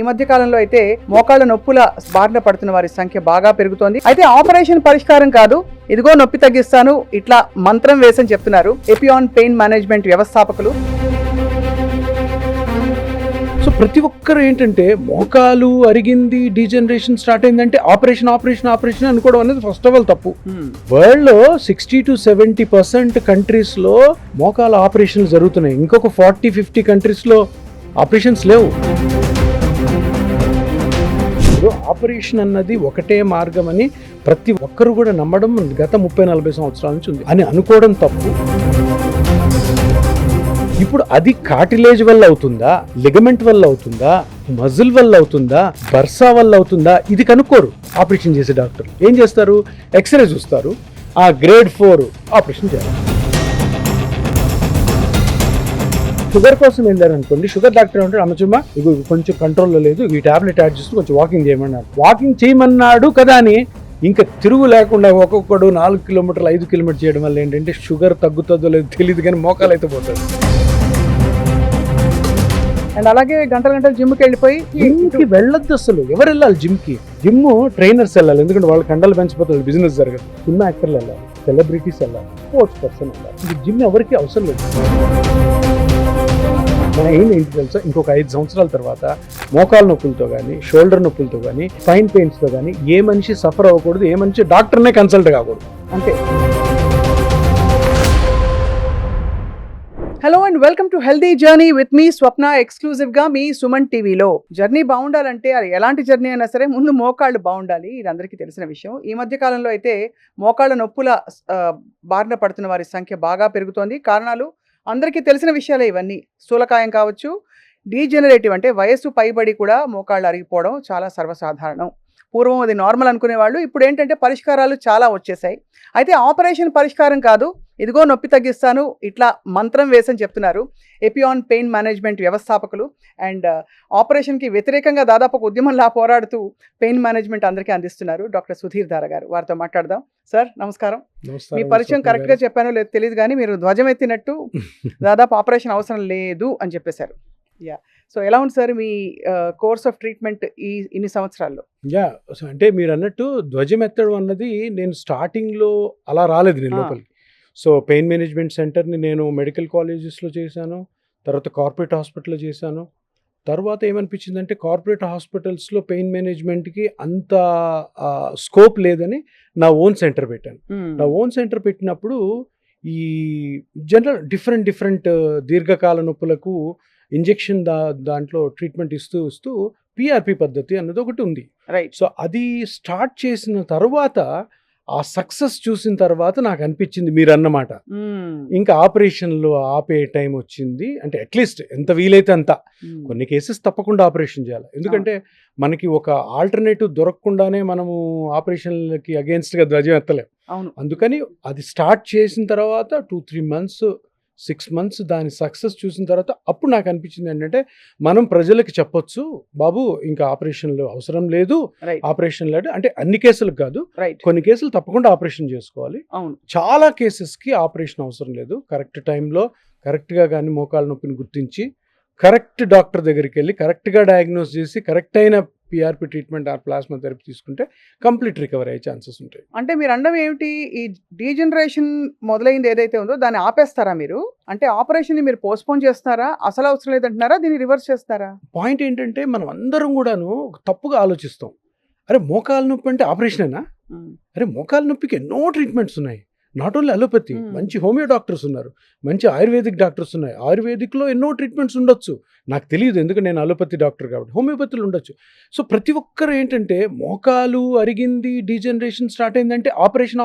ఈ మధ్య కాలంలో అయితే మోకాళ్ళ నొప్పుల బారిన పడుతున్న వారి సంఖ్య బాగా పెరుగుతోంది. అయితే ఆపరేషన్ పరిష్కారం కాదు, ఇదిగో నొప్పి తగ్గిస్తాను ఇట్లా మంత్రం వేసని చెప్తున్నారు ఎపియాన్ పెయిన్ మేనేజ్మెంట్ వ్యవస్థాపకులు. సో ప్రతి ఒక్కరు ఏంటంటే మోకాలు అరిగింది, డీజనరేషన్ స్టార్ట్ అయిందంటే ఆపరేషన్ అనుకోవడం అనేది ఫస్ట్ ఆఫ్ ఆల్ తప్పు. వరల్డ్ లో 60 to 70% కంట్రీస్ లో మోకాల ఆపరేషన్లు జరుగుతున్నాయి. ఇంకొక 40-50 కంట్రీస్ లో ఆపరేషన్స్ లేవు. ఆపరేషన్ అన్నది ఒకటే మార్గం అని ప్రతి ఒక్కరు కూడా నమ్మడం గత 30-40 సంవత్సరాల నుంచి ఉంది అని అనుకోవడం తప్పు. ఇప్పుడు అది కార్టిలేజ్ వల్ల అవుతుందా, లిగమెంట్ వల్ల అవుతుందా, మజిల్ వల్ల అవుతుందా, బర్సా వల్ల అవుతుందా, ఇది కనుక్కోరు. ఆపరేషన్ చేసే డాక్టర్ ఏం చేస్తారు, ఎక్స్రే చూస్తారు, ఆ గ్రేడ్ 4 ఆపరేషన్ చేయాలి. షుగర్ కోసం వెళ్ళారనుకోండి, షుగర్ డాక్టర్ అంటే అమ్మచుమ్మా ఇది కొంచెం కంట్రోల్లో లేదు, ఈ టాబ్లెట్ యాడ్ చేస్తూ కొంచెం వాకింగ్ చేయమన్నాడు. వాకింగ్ చేయమన్నాడు కదా అని ఇంకా తిరుగు లేకుండా ఒక్కొక్కడు 4 కిలోమీటర్లు 5 కిలోమీటర్లు చేయడం వల్ల ఏంటంటే షుగర్ తగ్గుతుందో లేదో తెలియదు కానీ మోకాలు అయితే పోతుంది. అండ్ అలాగే గంటలు జిమ్కి వెళ్ళిపోయి జిమ్కి వెళ్ళొద్దు. అసలు ఎవరు వెళ్ళాలి జిమ్కి? జిమ్ ట్రైనర్స్ వెళ్ళాలి, ఎందుకంటే వాళ్ళ కండలు పెంచిపోతుంది, బిజినెస్ జరగదు. సినిమా యాక్టర్లు వెళ్ళాలి, సెలబ్రిటీస్ వెళ్ళాలి, స్పోర్ట్స్ పర్సన్ వెళ్ళాలి. జిమ్ ఎవరికి అవసరం లేదు. మన ఏంటి తెలుసా, ఇంకొక 5 సంవత్సరాల తర్వాత మోకాలు నొప్పులతో కానీ, షోల్డర్ నొప్పులతో కానీ, స్పైన్ పెయిన్స్తో కానీ ఏ మనిషి సఫర్ అవ్వకూడదు, ఏ మనిషి డాక్టర్నే కన్సల్ట్ కాకూడదు. అంతే. Hello and welcome to healthy journey with me Swapna, exclusive గా మీ సుమన్ టీవీలో. జర్నీ బాగుండాలంటే అది ఎలాంటి జర్నీ అయినా సరే ముందు మోకాళ్ళు బాగుండాలి, ఇది అందరికీ తెలిసిన విషయం. ఈ మధ్య కాలంలో అయితే మోకాళ్ళ నొప్పుల బారిన పడుతున్న వారి సంఖ్య బాగా పెరుగుతోంది. కారణాలు అందరికీ తెలిసిన విషయాలే ఇవన్నీ. స్థూలకాయం కావచ్చు, డీజెనరేటివ్ అంటే వయస్సు పైబడి కూడా మోకాళ్ళు అరిగిపోవడం చాలా సర్వసాధారణం. పూర్వం అది నార్మల్ అనుకునేవాళ్ళు, ఇప్పుడు ఏంటంటే పరిష్కారాలు చాలా వచ్చేసాయి. అయితే ఆపరేషన్ పరిష్కారం కాదు, ఇదిగో నొప్పి తగ్గిస్తాను ఇట్లా మంత్రం వేసని చెప్తున్నారు ఎపియాన్ పెయిన్ మేనేజ్మెంట్ వ్యవస్థాపకులు. అండ్ ఆపరేషన్కి వ్యతిరేకంగా దాదాపు ఒక ఉద్యమంలా పోరాడుతూ పెయిన్ మేనేజ్మెంట్ అందరికీ అందిస్తున్నారు డాక్టర్ సుధీర్ ధార గారు. వారితో మాట్లాడదాం. సార్ నమస్కారం. మీ పరిచయం కరెక్ట్గా చెప్పానో లేదు తెలియదు కానీ మీరు ధ్వజం ఎత్తినట్టు దాదాపు ఆపరేషన్ అవసరం లేదు అని చెప్పేశారు. యా, సో ఎలా ఉంది sir me course of treatment ఇన్ని సంవత్సరాల్లో? యా, అంటే మీరు అన్నట్టు ధ్వజం ఎత్తడం అన్నది నేను స్టార్టింగ్లో అలా రాలేదు నేను లోపలికి. సో పెయిన్ మేనేజ్మెంట్ సెంటర్ని నేను మెడికల్ కాలేజెస్లో చేశాను, తర్వాత కార్పొరేట్ హాస్పిటల్లో చేశాను. తర్వాత ఏమనిపించిందంటే కార్పొరేట్ హాస్పిటల్స్లో పెయిన్ మేనేజ్మెంట్కి అంత స్కోప్ లేదని నా ఓన్ సెంటర్ పెట్టాను. నా ఓన్ సెంటర్ పెట్టినప్పుడు ఈ జనరల్ డిఫరెంట్ దీర్ఘకాల నొప్పులకు ఇంజెక్షన్ దాంట్లో ట్రీట్మెంట్ ఇస్తూ పిఆర్పి పద్ధతి అన్నది ఒకటి ఉంది. రైట్. సో అది స్టార్ట్ చేసిన తర్వాత ఆ సక్సెస్ చూసిన తర్వాత నాకు అనిపించింది మీరు అన్నమాట, ఇంకా ఆపరేషన్లు ఆపే టైం వచ్చింది. అంటే అట్లీస్ట్ ఎంత వీలైతే అంత కొన్ని కేసెస్ తప్పకుండా ఆపరేషన్ చేయాలి, ఎందుకంటే మనకి ఒక ఆల్టర్నేటివ్ దొరకకుండానే మనము ఆపరేషన్లకి అగేన్స్ట్గా ధ్వజం ఎత్తలేం. అందుకని అది స్టార్ట్ చేసిన తర్వాత 2-3 months 6 months దాని సక్సెస్ చూసిన తర్వాత అప్పుడు నాకు అనిపించింది ఏంటంటే మనం ప్రజలకు చెప్పొచ్చు, బాబు ఇంకా ఆపరేషన్లు అవసరం లేదు. ఆపరేషన్ అంటే అన్ని కేసులకు కాదు, కొన్ని కేసులు తప్పకుండా ఆపరేషన్ చేసుకోవాలి. చాలా కేసెస్కి ఆపరేషన్ అవసరం లేదు. కరెక్ట్ టైంలో కరెక్ట్గా కానీ మోకాళ్ళ నొప్పిని గుర్తించి కరెక్ట్ డాక్టర్ దగ్గరికి వెళ్ళి కరెక్ట్గా డయాగ్నోస్ చేసి కరెక్ట్ అయిన PRP treatment are plasma therapy తీసుకుంటే కంప్లీట్ రికవరీ అయ్యే ఛాన్సెస్ ఉంటాయి. అంటే మీరు అనడం ఏమిటి, ఈ డీజనరేషన్ మొదలైంది ఏదైతే ఉందో దాన్ని ఆపేస్తారా మీరు? అంటే ఆపరేషన్ మీరు పోస్ట్పోన్ చేస్తారా, అసలు అవసరం లేదంటున్నారా, దీన్ని రివర్స్ చేస్తారా? పాయింట్ ఏంటంటే మనం అందరం కూడాను తప్పుగా ఆలోచిస్తాం. అరే మోకాళ్ళ నొప్పి అంటే ఆపరేషనేనా? అరే మోకాళ్ళ నొప్పికి ఎన్నో ట్రీట్మెంట్స్ ఉన్నాయి. నాట్ ఓన్లీ అలోపతి, మంచి హోమియో డాక్టర్స్ ఉన్నారు, మంచి ఆయుర్వేదిక్ డాక్టర్స్ ఉన్నాయి. ఆయుర్వేదిక్లో ఎన్నో ట్రీట్మెంట్స్ ఉండొచ్చు, నాకు తెలియదు ఎందుకంటే నేను అలోపతి డాక్టర్ కాబట్టి. హోమియోపతిలో ఉండొచ్చు. సో ప్రతి ఒక్కరు ఏంటంటే మోకాలు అరిగింది, డీజనరేషన్ స్టార్ట్ అయిందంటే ఆపరేషన్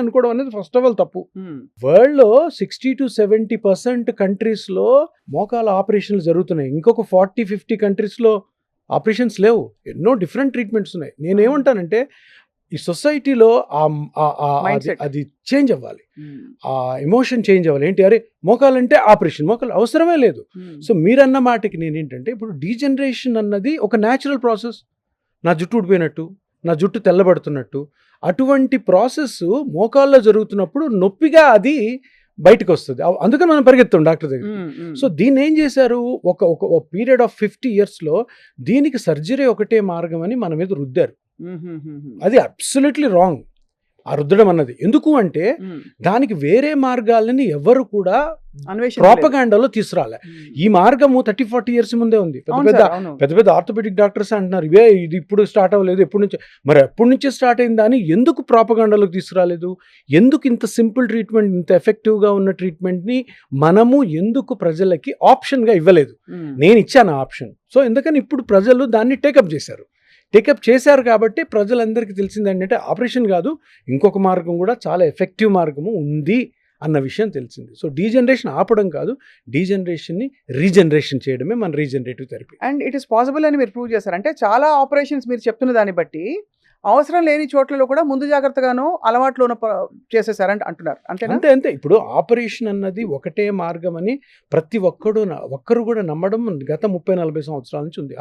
అనుకోవడం అనేది ఫస్ట్ ఆఫ్ ఆల్ తప్పు. వరల్డ్లో 60 to 70% కంట్రీస్లో మోకాల ఆపరేషన్లు జరుగుతున్నాయి. ఇంకొక 40-50 కంట్రీస్లో ఆపరేషన్స్ లేవు. ఎన్నో డిఫరెంట్ ట్రీట్మెంట్స్ ఉన్నాయి. నేనేమంటానంటే ఈ సొసైటీలో అది చేంజ్ అవ్వాలి, ఆ ఎమోషన్ చేంజ్ అవ్వాలి. ఏంటి, అరే మోకాలంటే ఆపరేషన్, మోకాలు అవసరమే లేదు. సో మీరన్న మాటకి నేనేంటంటే ఇప్పుడు డీజనరేషన్ అన్నది ఒక న్యాచురల్ ప్రాసెస్. నా జుట్టు ఊడిపోయినట్టు, నా జుట్టు తెల్లబడుతున్నట్టు అటువంటి ప్రాసెస్ మోకాల్లో జరుగుతున్నప్పుడు నొప్పిగా అది బయటకు వస్తుంది. అందుకని మనం పరిగెత్తాం డాక్టర్ దగ్గర. సో దీన్ని ఏం చేశారు, ఒక పీరియడ్ ఆఫ్ 50 yearsలో దీనికి సర్జరీ ఒకటే మార్గం అని మన మీద రుద్దారు. అది అబ్సల్యూట్లీ రాంగ్ ఆ రుద్దడం అన్నది. ఎందుకు అంటే దానికి వేరే మార్గాలని ఎవరు కూడా ప్రాపగాండాలో తీసుకురాలే. ఈ మార్గము 30-40 years ముందే ఉంది. పెద్ద పెద్ద ఆర్థోపెడిక్ డాక్టర్స్ అంటున్నారు ఇవే ఇది ఇప్పుడు స్టార్ట్ అవ్వలేదు, ఎప్పటి నుంచి, మరి ఎప్పటి నుంచే స్టార్ట్ అయిందా అని ఎందుకు ప్రాపగాండాలోకి తీసుకురాలేదు? ఎందుకు ఇంత సింపుల్ ట్రీట్మెంట్, ఇంత ఎఫెక్టివ్గా ఉన్న ట్రీట్మెంట్ని మనము ఎందుకు ప్రజలకి ఆప్షన్గా ఇవ్వలేదు? నేను ఇచ్చాను ఆప్షన్. సో ఎందుకని ఇప్పుడు ప్రజలు దాన్ని టేకప్ చేశారు కాబట్టి ప్రజలందరికీ తెలిసింది ఏంటంటే ఆపరేషన్ కాదు, ఇంకొక మార్గం కూడా చాలా ఎఫెక్టివ్ మార్గము ఉంది అన్న విషయం తెలిసింది. సో డీజనరేషన్ ఆపడం కాదు, డీజనరేషన్ని రీజనరేషన్ చేయడమే మన regenerative therapy. And it is possible అని మీరు ప్రూవ్ చేశారు. అంటే చాలా ఆపరేషన్స్ మీరు చెప్తున్న దాన్ని బట్టి అవసరం లేని చోట్లలో కూడా ముందు జాగ్రత్తగాను అలవాట్లు చేసేసారంట అంటున్నారు. అంతే. ఇప్పుడు ఆపరేషన్ అన్నది ఒకటే మార్గం అని ప్రతి ఒక్కరు కూడా నమ్మడం గత 30-40 సంవత్సరాల నుంచి ఉంది.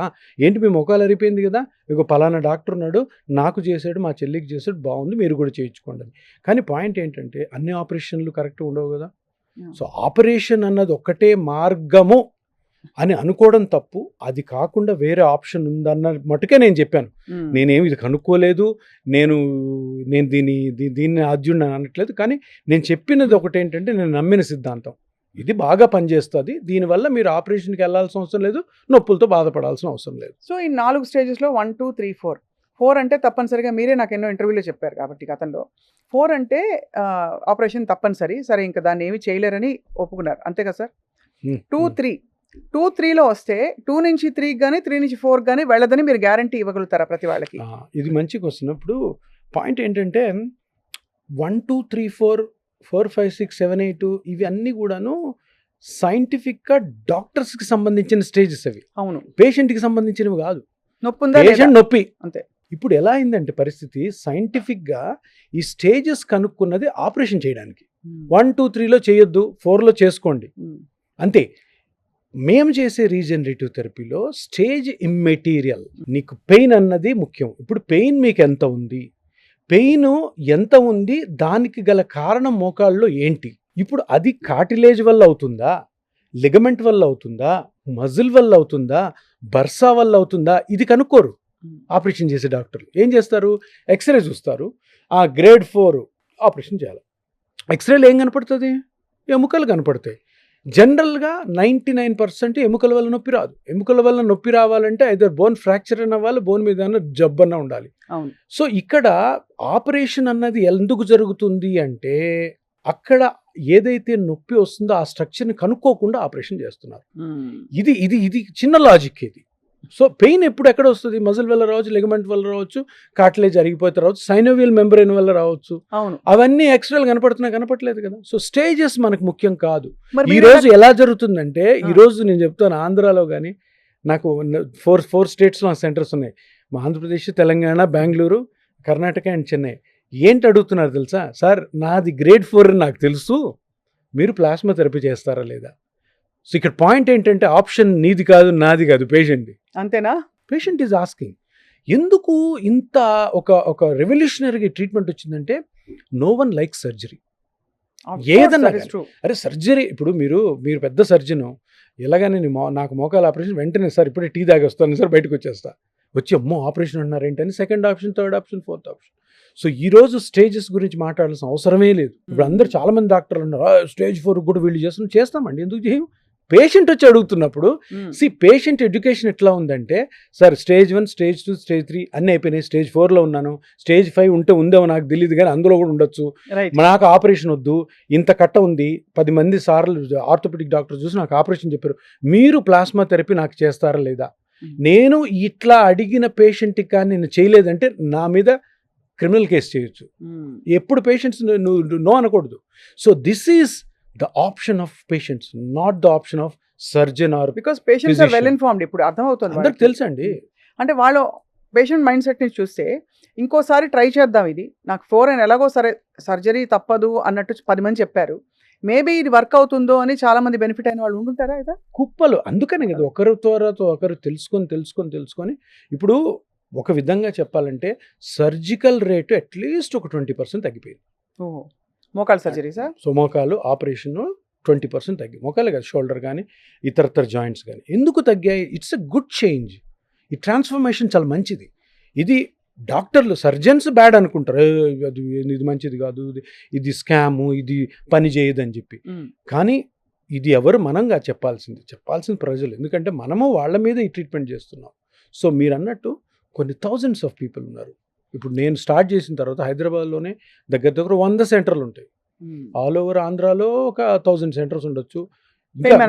ఏంటి మీ మొఖాలు అరిపోయింది కదా, ఇక పలానా డాక్టర్ ఉన్నాడు, నాకు చేశాడు, మా చెల్లికి చేశాడు, బాగుంది, మీరు కూడా చేయించుకోండి అని. కానీ పాయింట్ ఏంటంటే అన్ని ఆపరేషన్లు కరెక్ట్ ఉండవు కదా. సో ఆపరేషన్ అన్నది ఒకటే మార్గము అని అనుకోవడం తప్పు. అది కాకుండా వేరే ఆప్షన్ ఉందన్న మటుకే నేను చెప్పాను. నేనేమి ఇది కనుక్కోలేదు, నేను దీన్ని ఆద్యుడిని అనట్లేదు. కానీ నేను చెప్పినది ఒకటేంటంటే నేను నమ్మిన సిద్ధాంతం ఇది బాగా పనిచేస్తుంది, దీనివల్ల మీరు ఆపరేషన్కి వెళ్ళాల్సిన అవసరం లేదు, నొప్పులతో బాధపడాల్సిన అవసరం లేదు. సో ఈ 4 స్టేజెస్లో 1, 2, 3, 4 అంటే తప్పనిసరిగా మీరే నాకు ఎన్నో ఇంటర్వ్యూలో చెప్పారు కాబట్టి గతంలో 4 అంటే ఆపరేషన్ తప్పనిసరి, సరే ఇంకా దాన్ని ఏమి చేయలేరని ఒప్పుకున్నారు, అంతే కదా సార్? 2, 3లో వస్తే 2 నుంచి 3 కానీ 3 నుంచి 4 కానీ వెళ్ళదని మీరు గ్యారంటీ ఇవ్వగలుగుతారా ప్రతి వాళ్ళకి? ఇది మంచి క్వశ్చన్. ఇప్పుడు పాయింట్ ఏంటంటే 1, 2, 3, 4, 5, 6, 7, 8 ఇవి అన్నీ కూడాను సైంటిఫిక్గా డాక్టర్స్కి సంబంధించిన స్టేజెస్. అవి అవును, పేషెంట్కి సంబంధించినవి కాదు. పేషెంట్ నొప్పి అంతే. ఇప్పుడు ఎలా అయిందంటే పరిస్థితి, సైంటిఫిక్గా ఈ స్టేజెస్ కనుక్కున్నది ఆపరేషన్ చేయడానికి. 1, 2, 3లో చేయొద్దు, 4లో చేసుకోండి అంతే. మేము చేసే రీజనరేటివ్ థెరపీలో స్టేజ్ ఇమ్మెటీరియల్, నీకు పెయిన్ అన్నది ముఖ్యం. ఇప్పుడు పెయిన్ మీకు ఎంత ఉంది, దానికి గల కారణం మోకాళ్ళలో ఏంటి? ఇప్పుడు అది కార్టిలేజ్ వల్ల అవుతుందా, లిగమెంట్ వల్ల అవుతుందా, మజిల్ వల్ల అవుతుందా, బర్సా వల్ల అవుతుందా, ఇది కనుక్కోరు. ఆపరేషన్ చేసే డాక్టర్లు ఏం చేస్తారు, ఎక్స్రే చూస్తారు, గ్రేడ్ 4 ఆపరేషన్ చేయాలి. ఎక్స్రేలో ఏం కనపడుతుంది, ఎముకలు కనపడతాయి. జనరల్గా 99% ఎముకల వల్ల నొప్పి రాదు. ఎముకల వల్ల నొప్పి రావాలంటే ఐదర్ బోన్ ఫ్రాక్చర్ అని అవ్వాలి, బోన్ మీద జబ్బన్న ఉండాలి. సో ఇక్కడ ఆపరేషన్ అన్నది ఎందుకు జరుగుతుంది అంటే అక్కడ ఏదైతే నొప్పి వస్తుందో ఆ స్ట్రక్చర్ని కనుక్కోకుండా ఆపరేషన్ చేస్తున్నారు. ఇది చిన్న లాజిక్ ఇది. సో పెయిన్ ఎక్కడ వస్తుంది, మజిల్ వల్ల రావచ్చు, లిగమెంట్ వల్ల రావచ్చు, కార్టిలేజ్ అరిగిపోతే రావచ్చు, సైనోవియల్ మెంబ్రెయిన్ వల్ల రావచ్చు. అవన్నీ ఎక్స్ట్రాలు కనపడట్లేదు కదా. సో స్టేజెస్ మనకు ముఖ్యం కాదు. ఈ రోజు ఎలా జరుగుతుందంటే, ఈ రోజు నేను చెప్తాను, ఆంధ్రాలో కానీ నాకు 4 స్టేట్స్లో సెంటర్స్ ఉన్నాయి. మా ఆంధ్రప్రదేశ్, తెలంగాణ, బెంగళూరు, కర్ణాటక అండ్ చెన్నై. ఏంటి అడుగుతున్నారు తెలుసా, సార్ నాది గ్రేడ్ 4 అని నాకు తెలుసు, మీరు ప్లాస్మా థెరపీ చేస్తారా లేదా? సో ఇక్కడ పాయింట్ ఏంటంటే ఆప్షన్ నీది కాదు, నాది కాదు, పేషెంట్ది. అంతేనా? Patient is asking. ఎందుకు ఇంత ఒక రెవల్యూషనరీ ట్రీట్మెంట్ వచ్చిందంటే, నో వన్ లైక్ సర్జరీ. ఏదన్నా అరే సర్జరీ, ఇప్పుడు మీరు పెద్ద సర్జను, ఎలాగని నాకు మోకాల ఆపరేషన్ వెంటనే సార్ ఇప్పుడే టీ తాగి వస్తాను సార్, బయటకు వచ్చి అమ్మో ఆపరేషన్ అంటున్నారు ఏంటని second option, third option, fourth option. So ఈరోజు స్టేజెస్ గురించి మాట్లాడాల్సిన అవసరమే లేదు. ఇప్పుడు అందరు చాలా మంది డాక్టర్లు ఉన్నారు, స్టేజ్ 4 కూడా వీళ్ళు చేస్తామండి. ఎందుకు చేయం? పేషెంట్ వచ్చి అడుగుతున్నప్పుడు పేషెంట్ ఎడ్యుకేషన్ ఎట్లా ఉందంటే, సార్ స్టేజ్ 1, స్టేజ్ 2, స్టేజ్ 3 అన్నీ అయిపోయినాయి, స్టేజ్ 4లో ఉన్నాను, స్టేజ్ 5 ఉందేమో నాకు తెలియదు కానీ అందులో కూడా ఉండొచ్చు, నాకు ఆపరేషన్ వద్దు, ఇంత కట్ట ఉంది, 10 మంది సార్లు ఆర్థోపెడిక్ డాక్టర్ చూసి నాకు ఆపరేషన్ చెప్పారు, మీరు ప్లాస్మా థెరపీ నాకు చేస్తారా లేదా? నేను ఇట్లా అడిగిన పేషెంట్కి కానీ నేను చేయలేదంటే నా మీద క్రిమినల్ కేసు చేయొచ్చు. ఎప్పుడు పేషెంట్స్ నో అనకూడదు. So this is the option of patients, not the option of surgeon or because patients are well informed. ఇప్పుడు అర్థమవుతుంది, అందరికి తెలుసండి. అంటే వాళ్ళు పేషెంట్ మైండ్ సెట్ ని చూస్తే ఇంకోసారి ట్రై చేద్దాం, ఇది నాకు 4 అని ఎలాగో సరే సర్జరీ తప్పదు అన్నట్టు 10 మంది చెప్పారు, మేబీ ఇది వర్క్ అవుతుందో అని చాలా మంది బెనిఫిట్ అయిన వాళ్ళు ఉంటుంటారా? అయితే కుప్పలు. అందుకనే కదా ఒకరి త్వరతో ఒకరు తెలుసుకొని ఇప్పుడు ఒక విధంగా చెప్పాలంటే సర్జికల్ రేటు అట్లీస్ట్ ఒక 20% తగ్గిపోయింది. మోకాళ్ళ సర్జరీ సార్. సో మోకాలు ఆపరేషన్ 20% తగ్గి, మోకాలే కాదు, షోల్డర్ కానీ ఇతరతర జాయింట్స్ కానీ ఎందుకు తగ్గాయి? It's a good change. ఈ ట్రాన్స్ఫర్మేషన్ చాలా మంచిది. ఇది డాక్టర్లు సర్జన్స్ బ్యాడ్ అనుకుంటారు, అది ఇది మంచిది కాదు, ఇది స్కాము, ఇది పని చేయదని చెప్పి. కానీ ఇది ఎవరు మనంగా చెప్పాల్సింది ప్రజలు, ఎందుకంటే మనము వాళ్ళ మీద ఈ ట్రీట్మెంట్ చేస్తున్నాం. సో మీరు అన్నట్టు కొన్ని థౌజండ్స్ ఆఫ్ పీపుల్ ఉన్నారు. ఇప్పుడు నేను స్టార్ట్ చేసిన తర్వాత హైదరాబాద్లోనే దగ్గర 100 సెంటర్లు ఉంటాయి. ఆల్ ఓవర్ ఆంధ్రాలో ఒక 1000 సెంటర్స్ ఉండొచ్చు.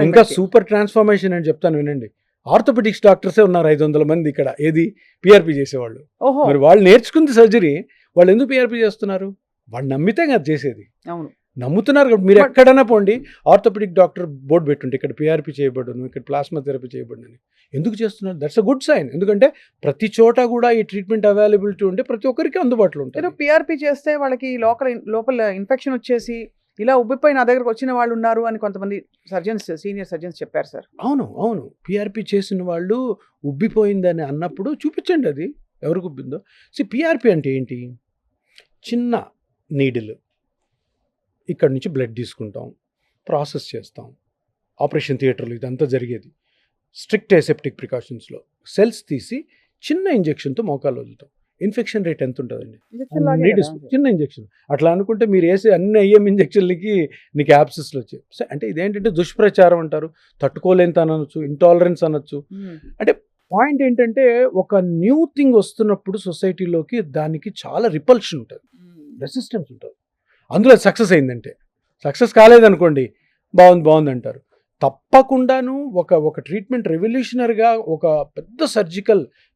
ఇంకా సూపర్ ట్రాన్స్ఫర్మేషన్ అని చెప్తాను వినండి. ఆర్థోపెడిక్స్ డాక్టర్సే ఉన్నారు 500 మంది ఇక్కడ, ఏది పిఆర్పి చేసేవాళ్ళు. మరి వాళ్ళు నేర్చుకుంది సర్జరీ, వాళ్ళు ఎందుకు పిఆర్పి చేస్తున్నారు? వాళ్ళు నమ్మితే కదా చేసేది. అవును, నమ్ముతున్నారు కాబట్టి మీరు ఎక్కడైనా పోండి, ఆర్థోపెడిక్ డాక్టర్ బోర్డు పెట్టుంటే ఇక్కడ పిఆర్పి చేయబడును, ఇక్కడ ప్లాస్మా థెరపీ చేయబడును. ఎందుకు చేస్తున్నారు? That's a good sign. ఎందుకంటే ప్రతి చోట కూడా ఈ ట్రీట్మెంట్ అవైలబిలిటీ ఉంటే ప్రతి ఒక్కరికి అందుబాటులో ఉంటుంది. పిఆర్పి చేస్తే వాళ్ళకి లోపల ఇన్ఫెక్షన్ వచ్చేసి ఇలా ఉబ్బిపోయి నా దగ్గరకు వచ్చిన వాళ్ళు ఉన్నారు అని కొంతమంది సీనియర్ సర్జన్స్ చెప్పారు సార్. అవును, పిఆర్పి చేసిన వాళ్ళు ఉబ్బిపోయిందని అన్నప్పుడు చూపించండి అది ఎవరికి ఉబ్బిందో. పిఆర్పి అంటే ఏంటి? చిన్న నీడిల్, ఇక్కడ నుంచి బ్లడ్ తీసుకుంటాం, ప్రాసెస్ చేస్తాం, ఆపరేషన్ థియేటర్లో ఇదంతా జరిగేది. స్ట్రిక్ట్ అసెప్టిక్ ప్రికాషన్స్లో సెల్స్ తీసి చిన్న ఇంజెక్షన్తో మోకాలు వదులుతాం. ఇన్ఫెక్షన్ రేట్ ఎంత ఉంటుందండి? చిన్న ఇంజెక్షన్. అట్లా అనుకుంటే మీరు వేసే అన్ని ఐఎం ఇంజెక్షన్లకి నీకు యాప్సిస్లు వచ్చాయి. సో అంటే ఇదేంటంటే దుష్ప్రచారం అంటారు, తట్టుకోలేంత అనొచ్చు, ఇంటాలరెన్స్ అనొచ్చు. అంటే పాయింట్ ఏంటంటే ఒక న్యూ థింగ్ వస్తున్నప్పుడు సొసైటీలోకి దానికి చాలా రిపల్షన్ ఉంటుంది, రెసిస్టెన్స్ ఉంటుంది. అందులో సక్సెస్ అయిందంటే, సక్సెస్ కాలేదనుకోండి బాగుంది అంటారు. తప్పకుండాను ఒక ట్రీట్మెంట్ రెవల్యూషనరీగా ఒక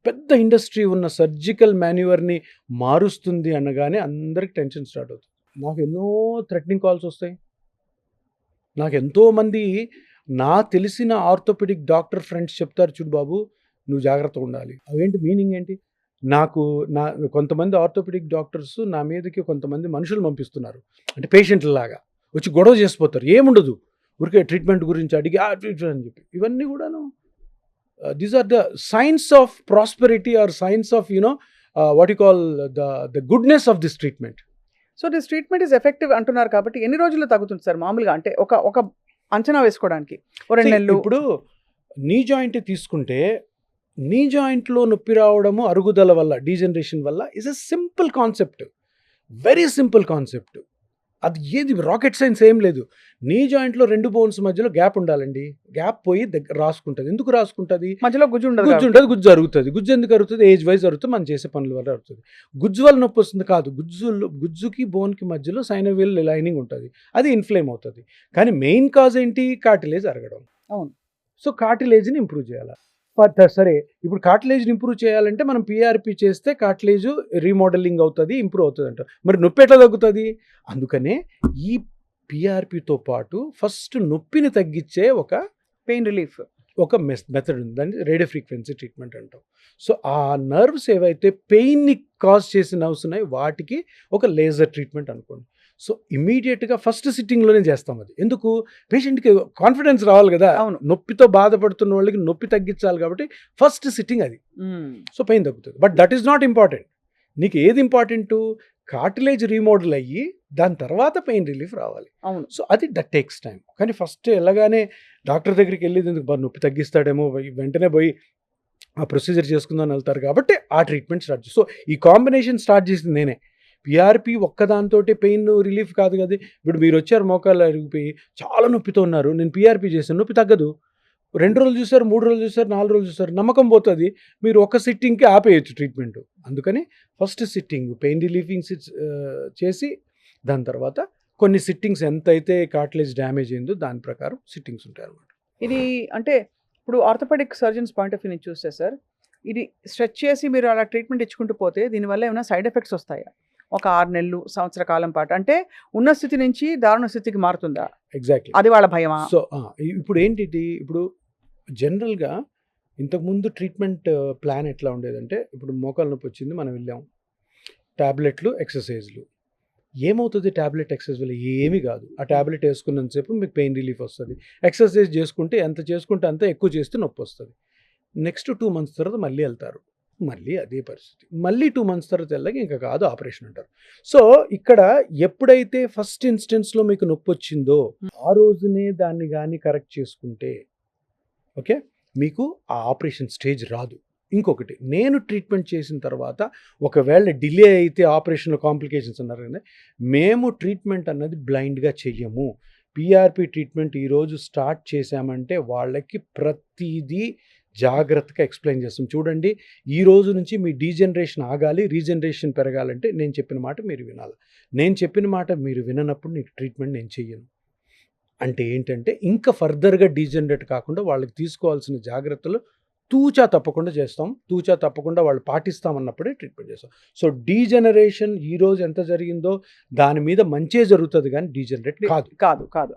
పెద్ద ఇండస్ట్రీ ఉన్న సర్జికల్ మాన్యువర్ని మారుస్తుంది అనగానే అందరికి టెన్షన్ స్టార్ట్ అవుతుంది. నాకు ఎన్నో థ్రెటనింగ్ కాల్స్ వస్తాయి. నాకు ఎంతోమంది నా తెలిసిన ఆర్థోపెడిక్ డాక్టర్ ఫ్రెండ్స్ చెప్తారు, చూడు బాబు నువ్వు జాగ్రత్తగా ఉండాలి. అవేంటి మీనింగ్ ఏంటి? కొంతమంది ఆర్థోపెడిక్ డాక్టర్స్ నా మీదకి కొంతమంది మనుషులు పంపిస్తున్నారు, అంటే పేషెంట్లలాగా వచ్చి గొడవ చేసిపోతారు. ఏముండదు, ఊరికే ట్రీట్మెంట్ గురించి అడిగి అని చెప్పి. ఇవన్నీ కూడాను these are the signs of prosperity or signs of what you call the goodness of this treatment. So this treatment is effective అంటున్నారు కాబట్టి ఎన్ని రోజుల్లో తగ్గుతుంది సార్ మామూలుగా? అంటే ఒక అంచనా వేసుకోవడానికి 2 నెలలు. ఇప్పుడు నీ జాయింట్ తీసుకుంటే, నీ జాయింట్లో నొప్పి రావడము అరుగుదల వల్ల, డీజనరేషన్ వల్ల is a simple concept, very simple concept. అది ఏది రాకెట్ సైన్స్ ఏం లేదు. నీ జాయింట్లో 2 బోన్స్ మధ్యలో గ్యాప్ ఉండాలండి. గ్యాప్ పోయి రాసుకుంటుంది. ఎందుకు రాసుకుంటుంది? మధ్యలో గుజ్జు ఉంటుంది, గుజ్జు అరుగుతుంది. గుజ్జు ఎందుకు అరుగుతుంది? ఏజ్ వైజ్ అరుగుతుంది, మనం చేసే పనుల వల్ల అరుగుతుంది. గుజ్జు వల్ల నొప్పి వస్తుంది కాదు, గుజ్జుకి బోన్కి మధ్యలో సైనోవియల్ లైనింగ్ ఉంటుంది, అది ఇన్ఫ్లేమ్ అవుతుంది. కానీ మెయిన్ కాజ్ ఏంటి? కార్టిలేజ్ అరగడం. అవును. సో కార్టిలేజ్ని ఇంప్రూవ్ చేయాలి. సరే, ఇప్పుడు కార్టిలేజ్ని ఇంప్రూవ్ చేయాలంటే మనం పిఆర్పి చేస్తే కార్టిలేజ్ రీమోడలింగ్ అవుతుంది, ఇంప్రూవ్ అవుతుంది అంట. మరి నొప్పి ఎట్లా తగ్గుతుంది? అందుకనే ఈ పిఆర్పితో పాటు ఫస్ట్ నొప్పిని తగ్గించే ఒక పెయిన్ రిలీఫ్ ఒక మెథడ్ ఉంది, దాన్ని రేడియో ఫ్రీక్వెన్సీ ట్రీట్మెంట్ అంటాం. సో ఆ నర్వ్స్ ఏవైతే పెయిన్ని కాజ్ చేసే నర్వ్స్ ఉన్నాయో వాటికి ఒక లేజర్ ట్రీట్మెంట్ అనుకోండి. సో ఇమీడియట్గా ఫస్ట్ సిట్టింగ్లోనే చేస్తాం. అది ఎందుకు? పేషెంట్కి కాన్ఫిడెన్స్ రావాలి కదా. అవును, నొప్పితో బాధపడుతున్న వాళ్ళకి నొప్పి తగ్గించాలి కాబట్టి ఫస్ట్ సిట్టింగ్ అది. సో పెయిన్ తగ్గుతుంది. But that is not important. నీకు ఏది ఇంపార్టెంట్? కార్టిలేజ్ రీమోడల్ అయ్యి దాని తర్వాత పెయిన్ రిలీఫ్ రావాలి. అవును. సో అది దట్ టేక్స్ టైం. కానీ ఫస్ట్ ఎలాగానే డాక్టర్ దగ్గరికి వెళ్ళేది ఎందుకు? నొప్పి తగ్గిస్తాడేమో, వెంటనే పోయి ఆ ప్రొసీజర్ చేసుకుందాం వెళ్తారు కాబట్టి ఆ ట్రీట్మెంట్ స్టార్ట్ చేసి. సో ఈ కాంబినేషన్ స్టార్ట్ చేసింది నేనే. పిఆర్పి ఒక్కదాంతో పెయిన్ రిలీఫ్ కాదు కదా. ఇప్పుడు మీరు వచ్చారు, మోకాళ్ళు అరిగిపోయి చాలా నొప్పితో ఉన్నారు, నేను పిఆర్పి చేశాను, నొప్పి తగ్గదు. 2 రోజులు చూసారు, 3 రోజులు చూసారు, 4 రోజులు చూసారు, నమ్మకం పోతుంది. మీరు ఒక సిట్టింగ్కి ఆపేయచ్చు ట్రీట్మెంట్. అందుకని ఫస్ట్ సిట్టింగ్ పెయిన్ రిలీఫింగ్ చేసి దాని తర్వాత కొన్ని సిట్టింగ్స్ ఎంతైతే కార్టిలేజ్ డ్యామేజ్ అయిందో దాని ప్రకారం సిట్టింగ్స్ ఉంటాయి అన్నమాట. ఇది అంటే ఇప్పుడు orthopaedic surgeons point of view నుంచి చూస్తే సార్, ఇది స్ట్రెచ్ చేసి మీరు అలా ట్రీట్మెంట్ ఇచ్చుకుంటూ పోతే దీనివల్ల ఏమైనా సైడ్ ఎఫెక్ట్స్ వస్తాయా? ఒక 6 నెలలు, సంవత్సర కాలం పాటు, అంటే ఉన్న స్థితి నుంచి దారుణ స్థితికి మారుతుందా? ఎగ్జాక్ట్లీ, అది వాళ్ళ భయమా? సో ఇప్పుడు ఏంటి, ఇప్పుడు జనరల్గా ఇంతకుముందు ట్రీట్మెంట్ ప్లాన్ ఎట్లా ఉండేదంటే, ఇప్పుడు మోకాలు నొప్పి వచ్చింది, మనం వెళ్ళాం, ట్యాబ్లెట్లు, ఎక్సర్సైజ్లు. ఏమవుతుంది ట్యాబ్లెట్ ఎక్సర్సైజ్ వల్ల? ఏమీ కాదు. ఆ ట్యాబ్లెట్ వేసుకున్నంతసేపు మీకు పెయిన్ రిలీఫ్ వస్తుంది. ఎక్సర్సైజ్ చేసుకుంటే ఎంత చేసుకుంటే అంత ఎక్కువ చేస్తే నొప్పి వస్తుంది. నెక్స్ట్ 2 months తర్వాత మళ్ళీ వెళ్తారు, మళ్ళీ అదే పరిస్థితి. మళ్ళీ 2 మంత్స్ తర్వాత వెళ్ళగా ఇంకా కాదు ఆపరేషన్ అంటారు. సో, ఇక్కడ ఎప్పుడైతే ఫస్ట్ ఇన్స్టెన్స్‌లో మీకు నొప్పొచ్చిందో, ఆ రోజునే దాన్ని గాని కరెక్ట్ చేసుకుంటే, ఓకే, మీకు ఆ ఆపరేషన్ స్టేజ్ రాదు. ఇంకొకటి, నేను ట్రీట్మెంట్ చేసిన తర్వాత ఒకవేళ డిలే అయితే ఆపరేషన్‌లో కాంప్లికేషన్స్ అన్నారు కదా! మేము ట్రీట్మెంట్ అన్నది బ్లైండ్‌గా చెయ్యము. పీఆర్పీ ట్రీట్మెంట్ ఈరోజు స్టార్ట్ చేశామంటే వాళ్ళకి ప్రతీదీ జాగ్రత్తగా ఎక్స్‌ప్లెయిన్ చేస్తాం. చూడండి, ఈ రోజు నుంచి మీ డీజనరేషన్ ఆగాలి, రీజనరేషన్ పెరగాలంటే నేను చెప్పిన మాట మీరు వినాలి. నేను చెప్పిన మాట మీరు విననప్పుడు నీకు ట్రీట్మెంట్ నేను చెయ్యను. అంటే ఏంటంటే ఇంకా ఫర్దర్‌గా డీజనరేట్ కాకుండా వాళ్ళకి తీసుకోవాల్సిన జాగ్రత్తలు తూచా తప్పకుండా చేస్తాం. తూచా తప్పకుండా వాళ్ళు పాటిస్తామన్నప్పుడే ట్రీట్మెంట్ చేస్తాం. సో, డీజనరేషన్ ఈరోజు ఎంత జరిగిందో దాని మీద మంచే జరుగుతుంది కానీ డీజనరేట్ కాదు. కాదు.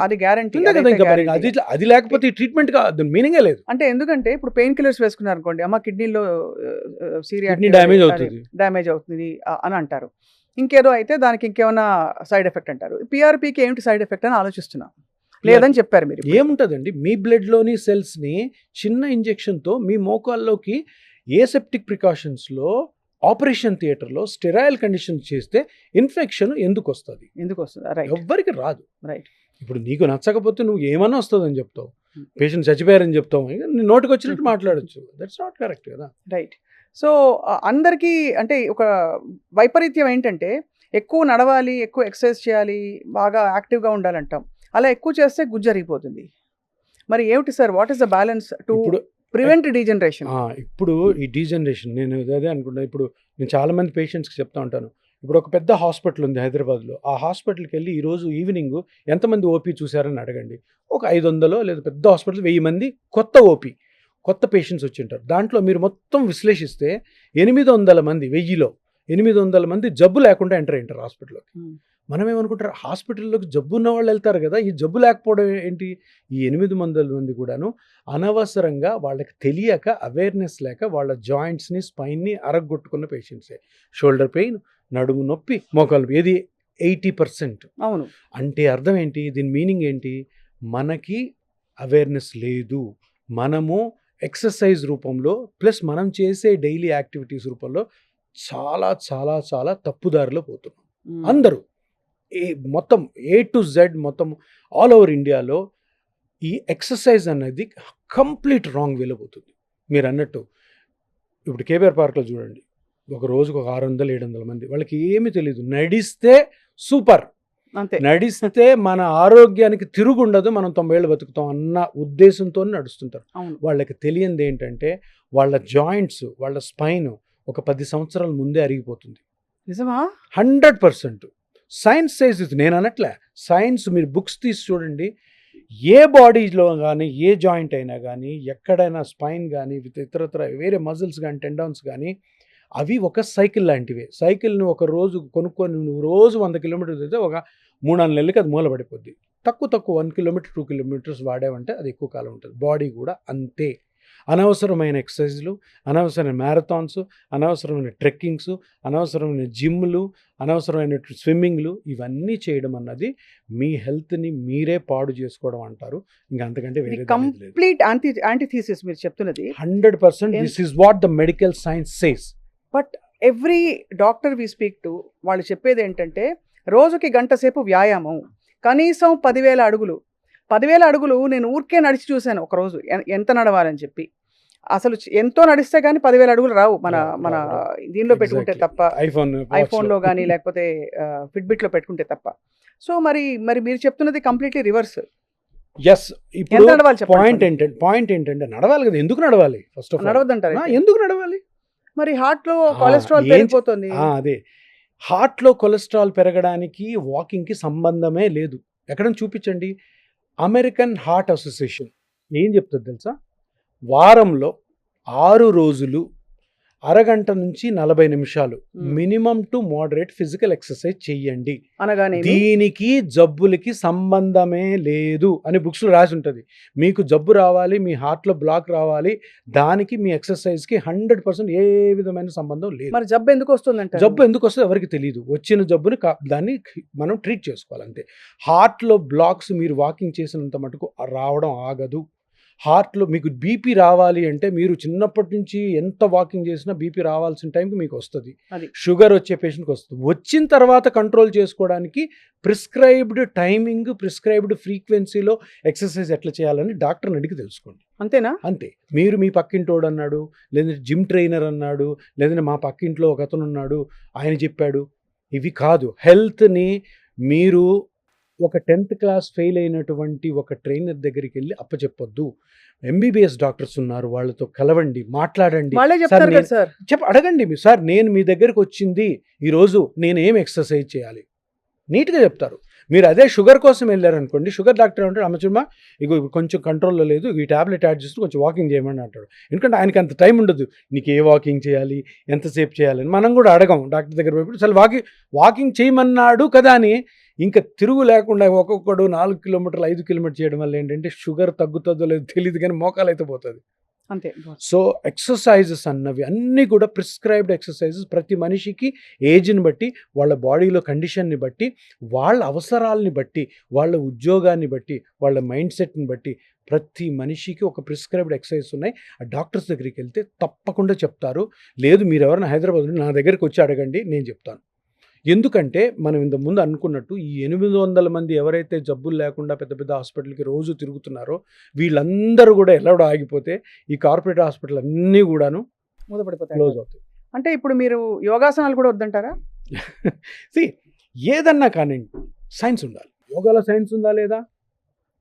అది గ్యారంటీ. అంతే కదా! ఇంకా మరి అది లేకపోతే ఈ ట్రీట్మెంట్ మీనింగే లేదు. అంటే ఎందుకంటే ఇప్పుడు పెయిన్ కిల్లర్స్ వేసుకున్నారు అనుకోండి, అమ్మ కిడ్నీలో కిడ్నీ డ్యామేజ్ అవుతుంది. డ్యామేజ్ అవుతుంది అని అంటారు. ఇంకేదో అయితే దానికి ఇంకేమైనా సైడ్ ఎఫెక్ట్ అంటారు. పీఆర్పీకి ఏమిటి సైడ్ ఎఫెక్ట్ అని ఆలోచిస్తున్నా. లేదని చెప్పారు మీరు. ఏముంటుందండి, మీ బ్లడ్లోని సెల్స్ని చిన్న ఇంజెక్షన్తో మీ మోకాల్లోకి ఏసెప్టిక్ ప్రికాషన్స్లో ఆపరేషన్ థియేటర్లో స్టెరైల్ కండిషన్ చేస్తే ఇన్ఫెక్షన్ ఎందుకు వస్తుంది? ఎవ్వరికి రాదు. రైట్. ఇప్పుడు నీకు నచ్చకపోతే నువ్వు ఏమన్నా వస్తుందని చెప్తావు, పేషెంట్ చచ్చిపోయారని చెప్తావు, నీ నోటికి వచ్చినట్టు మాట్లాడచ్చు. దట్స్ నాట్ కరెక్ట్ కదా. రైట్. సో, అందరికీ అంటే ఒక వైపరీత్యం ఏంటంటే ఎక్కువ నడవాలి, ఎక్కువ ఎక్సర్సైజ్ చేయాలి, బాగా యాక్టివ్గా ఉండాలంటాం. అలా ఎక్కువ చేస్తే గుజ్జరిగిపోతుంది. మరి ఏమిటి sir, what is the balance to prevent degeneration? ఇప్పుడు ఈ డీజనరేషన్ నేను అదే అనుకుంటా. ఇప్పుడు నేను చాలామంది పేషెంట్స్కి చెప్తా ఉంటాను. ఇప్పుడు ఒక పెద్ద హాస్పిటల్ ఉంది హైదరాబాద్లో. ఆ హాస్పిటల్కి వెళ్ళి ఈరోజు ఈవినింగ్ ఎంతమంది ఓపీ చూశారని అడగండి. ఒక 500 లేదా పెద్ద హాస్పిటల్ 1000 మంది కొత్త పేషెంట్స్ వచ్చి ఉంటారు. దాంట్లో మీరు మొత్తం విశ్లేషిస్తే 800 మంది 1000లో 800 మంది జబ్బు లేకుండా ఎంటర్ అయ్యారు హాస్పిటల్లోకి. మనం ఏమనుకుంటారు, హాస్పిటల్లోకి జబ్బు ఉన్న వాళ్ళు వెళ్తారు కదా, ఈ జబ్బు లేకపోవడం ఏంటి? ఈ 800 మంది కూడాను అనవసరంగా వాళ్ళకి తెలియక, అవేర్నెస్ లేక వాళ్ళ జాయింట్స్ని, స్పైన్ని అరగొట్టుకున్న పేషెంట్సే. షోల్డర్ పెయిన్, నడుము నొప్పి, మోకాలు, ఏది 80%. అవును. అంటే అర్థం ఏంటి? దీని మీనింగ్ ఏంటి? మనకి అవేర్నెస్ లేదు. మనము ఎక్సర్సైజ్ రూపంలో ప్లస్ మనం చేసే డైలీ యాక్టివిటీస్ రూపంలో చాలా చాలా చాలా తప్పుదారిలో పోతున్నాం అందరూ. మొత్తం A to Z మొత్తం ఆల్ ఓవర్ ఇండియాలో ఈ ఎక్సర్సైజ్ అనేది కంప్లీట్ రాంగ్ వేలో పోతుంది. మీరు అన్నట్టు ఇప్పుడు కేబీఆర్ పార్క్లో చూడండి, ఒక రోజుకు ఒక 600-700 మంది, వాళ్ళకి ఏమీ తెలియదు. నడిస్తే సూపర్, నడిస్తే మన ఆరోగ్యానికి తిరుగుండదు, మనం 90 ఏళ్ళు బతుకుతాం అన్న ఉద్దేశంతో నడుస్తుంటారు. వాళ్ళకి తెలియంది ఏంటంటే వాళ్ళ జాయింట్స్, వాళ్ళ స్పైన్ ఒక 10 సంవత్సరాల ముందే అరిగిపోతుంది. నిజమా? 100%. సైన్స్ సేస్ ఇది, నేను అనట్లే. సైన్స్ మీరు బుక్స్ తీసి చూడండి, ఏ బాడీలో కానీ, ఏ జాయింట్ అయినా కానీ, ఎక్కడైనా స్పైన్ కానీ, ఇతరత్ర వేరే మజిల్స్ కానీ, టెండాన్స్ కానీ, అవి ఒక సైకిల్ లాంటివే. సైకిల్ని ఒక రోజు కొనుక్కొని నువ్వు రోజు 100 కిలోమీటర్స్ అయితే ఒక 3-4 నెలలకి అది మూలపడిపోద్ది. తక్కువ 1 కిలోమీటర్ 2 కిలోమీటర్స్ వాడామంటే అది ఎక్కువ కాలం ఉంటుంది. బాడీ కూడా అంతే. అనవసరమైన ఎక్సర్సైజ్లు, అనవసరమైన మ్యారథాన్స్, అనవసరమైన ట్రెక్కింగ్స్, అనవసరమైన జిమ్లు, అనవసరమైన స్విమ్మింగ్లు, ఇవన్నీ చేయడం అన్నది మీ హెల్త్ని మీరే పాడు చేసుకోవడం అంటారు. ఇంకా అంతకంటే వేరే కంప్లీట్ యాంటీథీసిస్ మీరు చెప్తున్నది. 100% this is what the medical science says. But every doctor we speak to వాళ్ళు చెప్పేది ఏంటంటే రోజుకి గంట సేపు వ్యాయామం, కనీసం 10,000 అడుగులు. 10,000 అడుగులు నేను ఊరికే నడిచి చూశాను ఒకరోజు, ఎంత నడవాలని చెప్పి. అసలు ఎంతో నడిస్తే కానీ 10,000 అడుగులు రావు మన దీనిలో పెట్టుకుంటే తప్ప, ఐఫోన్లో కానీ లేకపోతే ఫిట్బిట్లో పెట్టుకుంటే తప్ప. సో మరి మీరు చెప్తున్నది కంప్లీట్లీ రివర్స్. ఎస్. ఇప్పుడు పాయింట్ ఏంటంటే నడవాలి కదా. ఎందుకు నడవాలి? ఫస్ట్ ఆఫ్ ఆల్ నడవద్దంటారు. ఎందుకు నడవాలి? మరి హార్ట్లో కొలెస్ట్రాల్ పెరిగిపోతుంది. అదే, హార్ట్లో కొలెస్ట్రాల్ పెరగడానికి వాకింగ్కి సంబంధమే లేదు. ఎక్కడైనా చూపించండి. అమెరికన్ హార్ట్ అసోసియేషన్ ఏం చెప్తుంది తెలుసా? వారంలో 6 రోజులు అరగంట నుంచి 40 నిమిషాలు minimum to moderate physical exercise చెయ్యండి. అనగానే దీనికి జబ్బులకి సంబంధమే లేదు అని బుక్స్లో రాసి ఉంటుంది. మీకు జబ్బు రావాలి, మీ హార్ట్లో బ్లాక్ రావాలి, దానికి మీ ఎక్సర్సైజ్కి 100% ఏ విధమైన సంబంధం లేదు. మరి జబ్బు ఎందుకు వస్తుందంటే, జబ్బు ఎందుకు వస్తుంది ఎవరికి తెలియదు. వచ్చిన జబ్బుని దాన్ని మనం ట్రీట్ చేసుకోవాలి అంతే. హార్ట్లో బ్లాక్స్ మీరు వాకింగ్ చేసినంత మటుకు రావడం ఆగదు. హార్ట్లో మీకు బీపీ రావాలి అంటే మీరు చిన్నప్పటి నుంచి ఎంత వాకింగ్ చేసినా బీపీ రావాల్సిన టైంకి మీకు వస్తుంది. అది. షుగర్ వచ్చే పేషెంట్కి వస్తుంది. వచ్చిన తర్వాత కంట్రోల్ చేసుకోవడానికి ప్రిస్క్రైబ్డ్ టైమింగ్, ప్రిస్క్రైబ్డ్ ఫ్రీక్వెన్సీలో ఎక్సర్సైజ్ ఎట్లా చేయాలని డాక్టర్ని అడిగి తెలుసుకోండి. అంతేనా? అంతే. మీరు మీ పక్కింటోడు అన్నాడు, లేదంటే జిమ్ ట్రైనర్ అన్నాడు, లేదంటే మా పక్కింట్లో ఒక అతను ఉన్నాడు ఆయన చెప్పాడు, ఇవి కాదు. హెల్త్ని మీరు ఒక 10th క్లాస్ ఫెయిల్ అయినటువంటి ఒక ట్రైనర్ దగ్గరికి వెళ్ళి అప్పచెప్పొద్దు. ఎంబీబీఎస్ డాక్టర్స్ ఉన్నారు, వాళ్ళతో కలవండి, మాట్లాడండి. వాళ్ళే సార్ చెప్తారు కదా సార్. అడగండి మీరు, సార్ నేను మీ దగ్గరికి వచ్చింది ఈరోజు నేను ఏం ఎక్సర్సైజ్ చేయాలి, నీట్గా చెప్తారు. మీరు అదే షుగర్ కోసం వెళ్ళారనుకోండి, షుగర్ డాక్టర్ అంటాడు, అమ్మచుమ్మా ఇగో కొంచెం కంట్రోల్లో లేదు, ఈ ట్యాబ్లెట్ యాడ్ చేస్తూ కొంచెం వాకింగ్ చేయమని అంటాడు. ఎందుకంటే ఆయనకి అంత టైం ఉండదు, నీకు ఏ వాకింగ్ చేయాలి, ఎంతసేపు చేయాలని. మనం కూడా అడగం డాక్టర్ దగ్గర పోయి, అసలు వాకింగ్ చేయమన్నాడు కదా అని ఇంకా తిరుగు లేకుండా ఒక్కొక్కడు 4 కిలోమీటర్లు 5 కిలోమీటర్లు చేయడం వల్ల ఏంటంటే షుగర్ తగ్గుతుందో లేదో తెలియదు, కానీ మోకాలు అయితే పోతుంది. అంతే. సో ఎక్సర్సైజెస్ అన్నవి అన్నీ కూడా ప్రిస్క్రైబ్డ్ ఎక్సర్సైజెస్. ప్రతి మనిషికి ఏజ్ని బట్టి, వాళ్ళ బాడీలో కండిషన్ని బట్టి, వాళ్ళ అవసరాలని బట్టి, వాళ్ళ ఉద్యోగాన్ని బట్టి, వాళ్ళ మైండ్ సెట్ని బట్టి ప్రతి మనిషికి ఒక ప్రిస్క్రైబ్డ్ ఎక్సర్సైజ్ ఉన్నాయి. ఆ డాక్టర్స్ దగ్గరికి వెళ్తే తప్పకుండా చెప్తారు. లేదు మీరు ఎవరైనా హైదరాబాద్ నా దగ్గరికి వచ్చి అడగండి, నేను చెప్తాను. ఎందుకంటే మనం ఇంత ముందు అనుకున్నట్టు ఈ 800 మంది ఎవరైతే జబ్బులు లేకుండా పెద్ద పెద్ద హాస్పిటల్కి రోజు తిరుగుతున్నారో వీళ్ళందరూ కూడా ఎలా ఆగిపోతే ఈ కార్పొరేట్ హాస్పిటల్ అన్నీ కూడాను మూతపడిపోతాయి. క్లోజ్ అవుతాయి. అంటే ఇప్పుడు మీరు యోగాసనాలు కూడా వద్దంటారా? ఏదన్నా కానీ సైన్స్ ఉండాలి. యోగాలో సైన్స్ ఉందా లేదా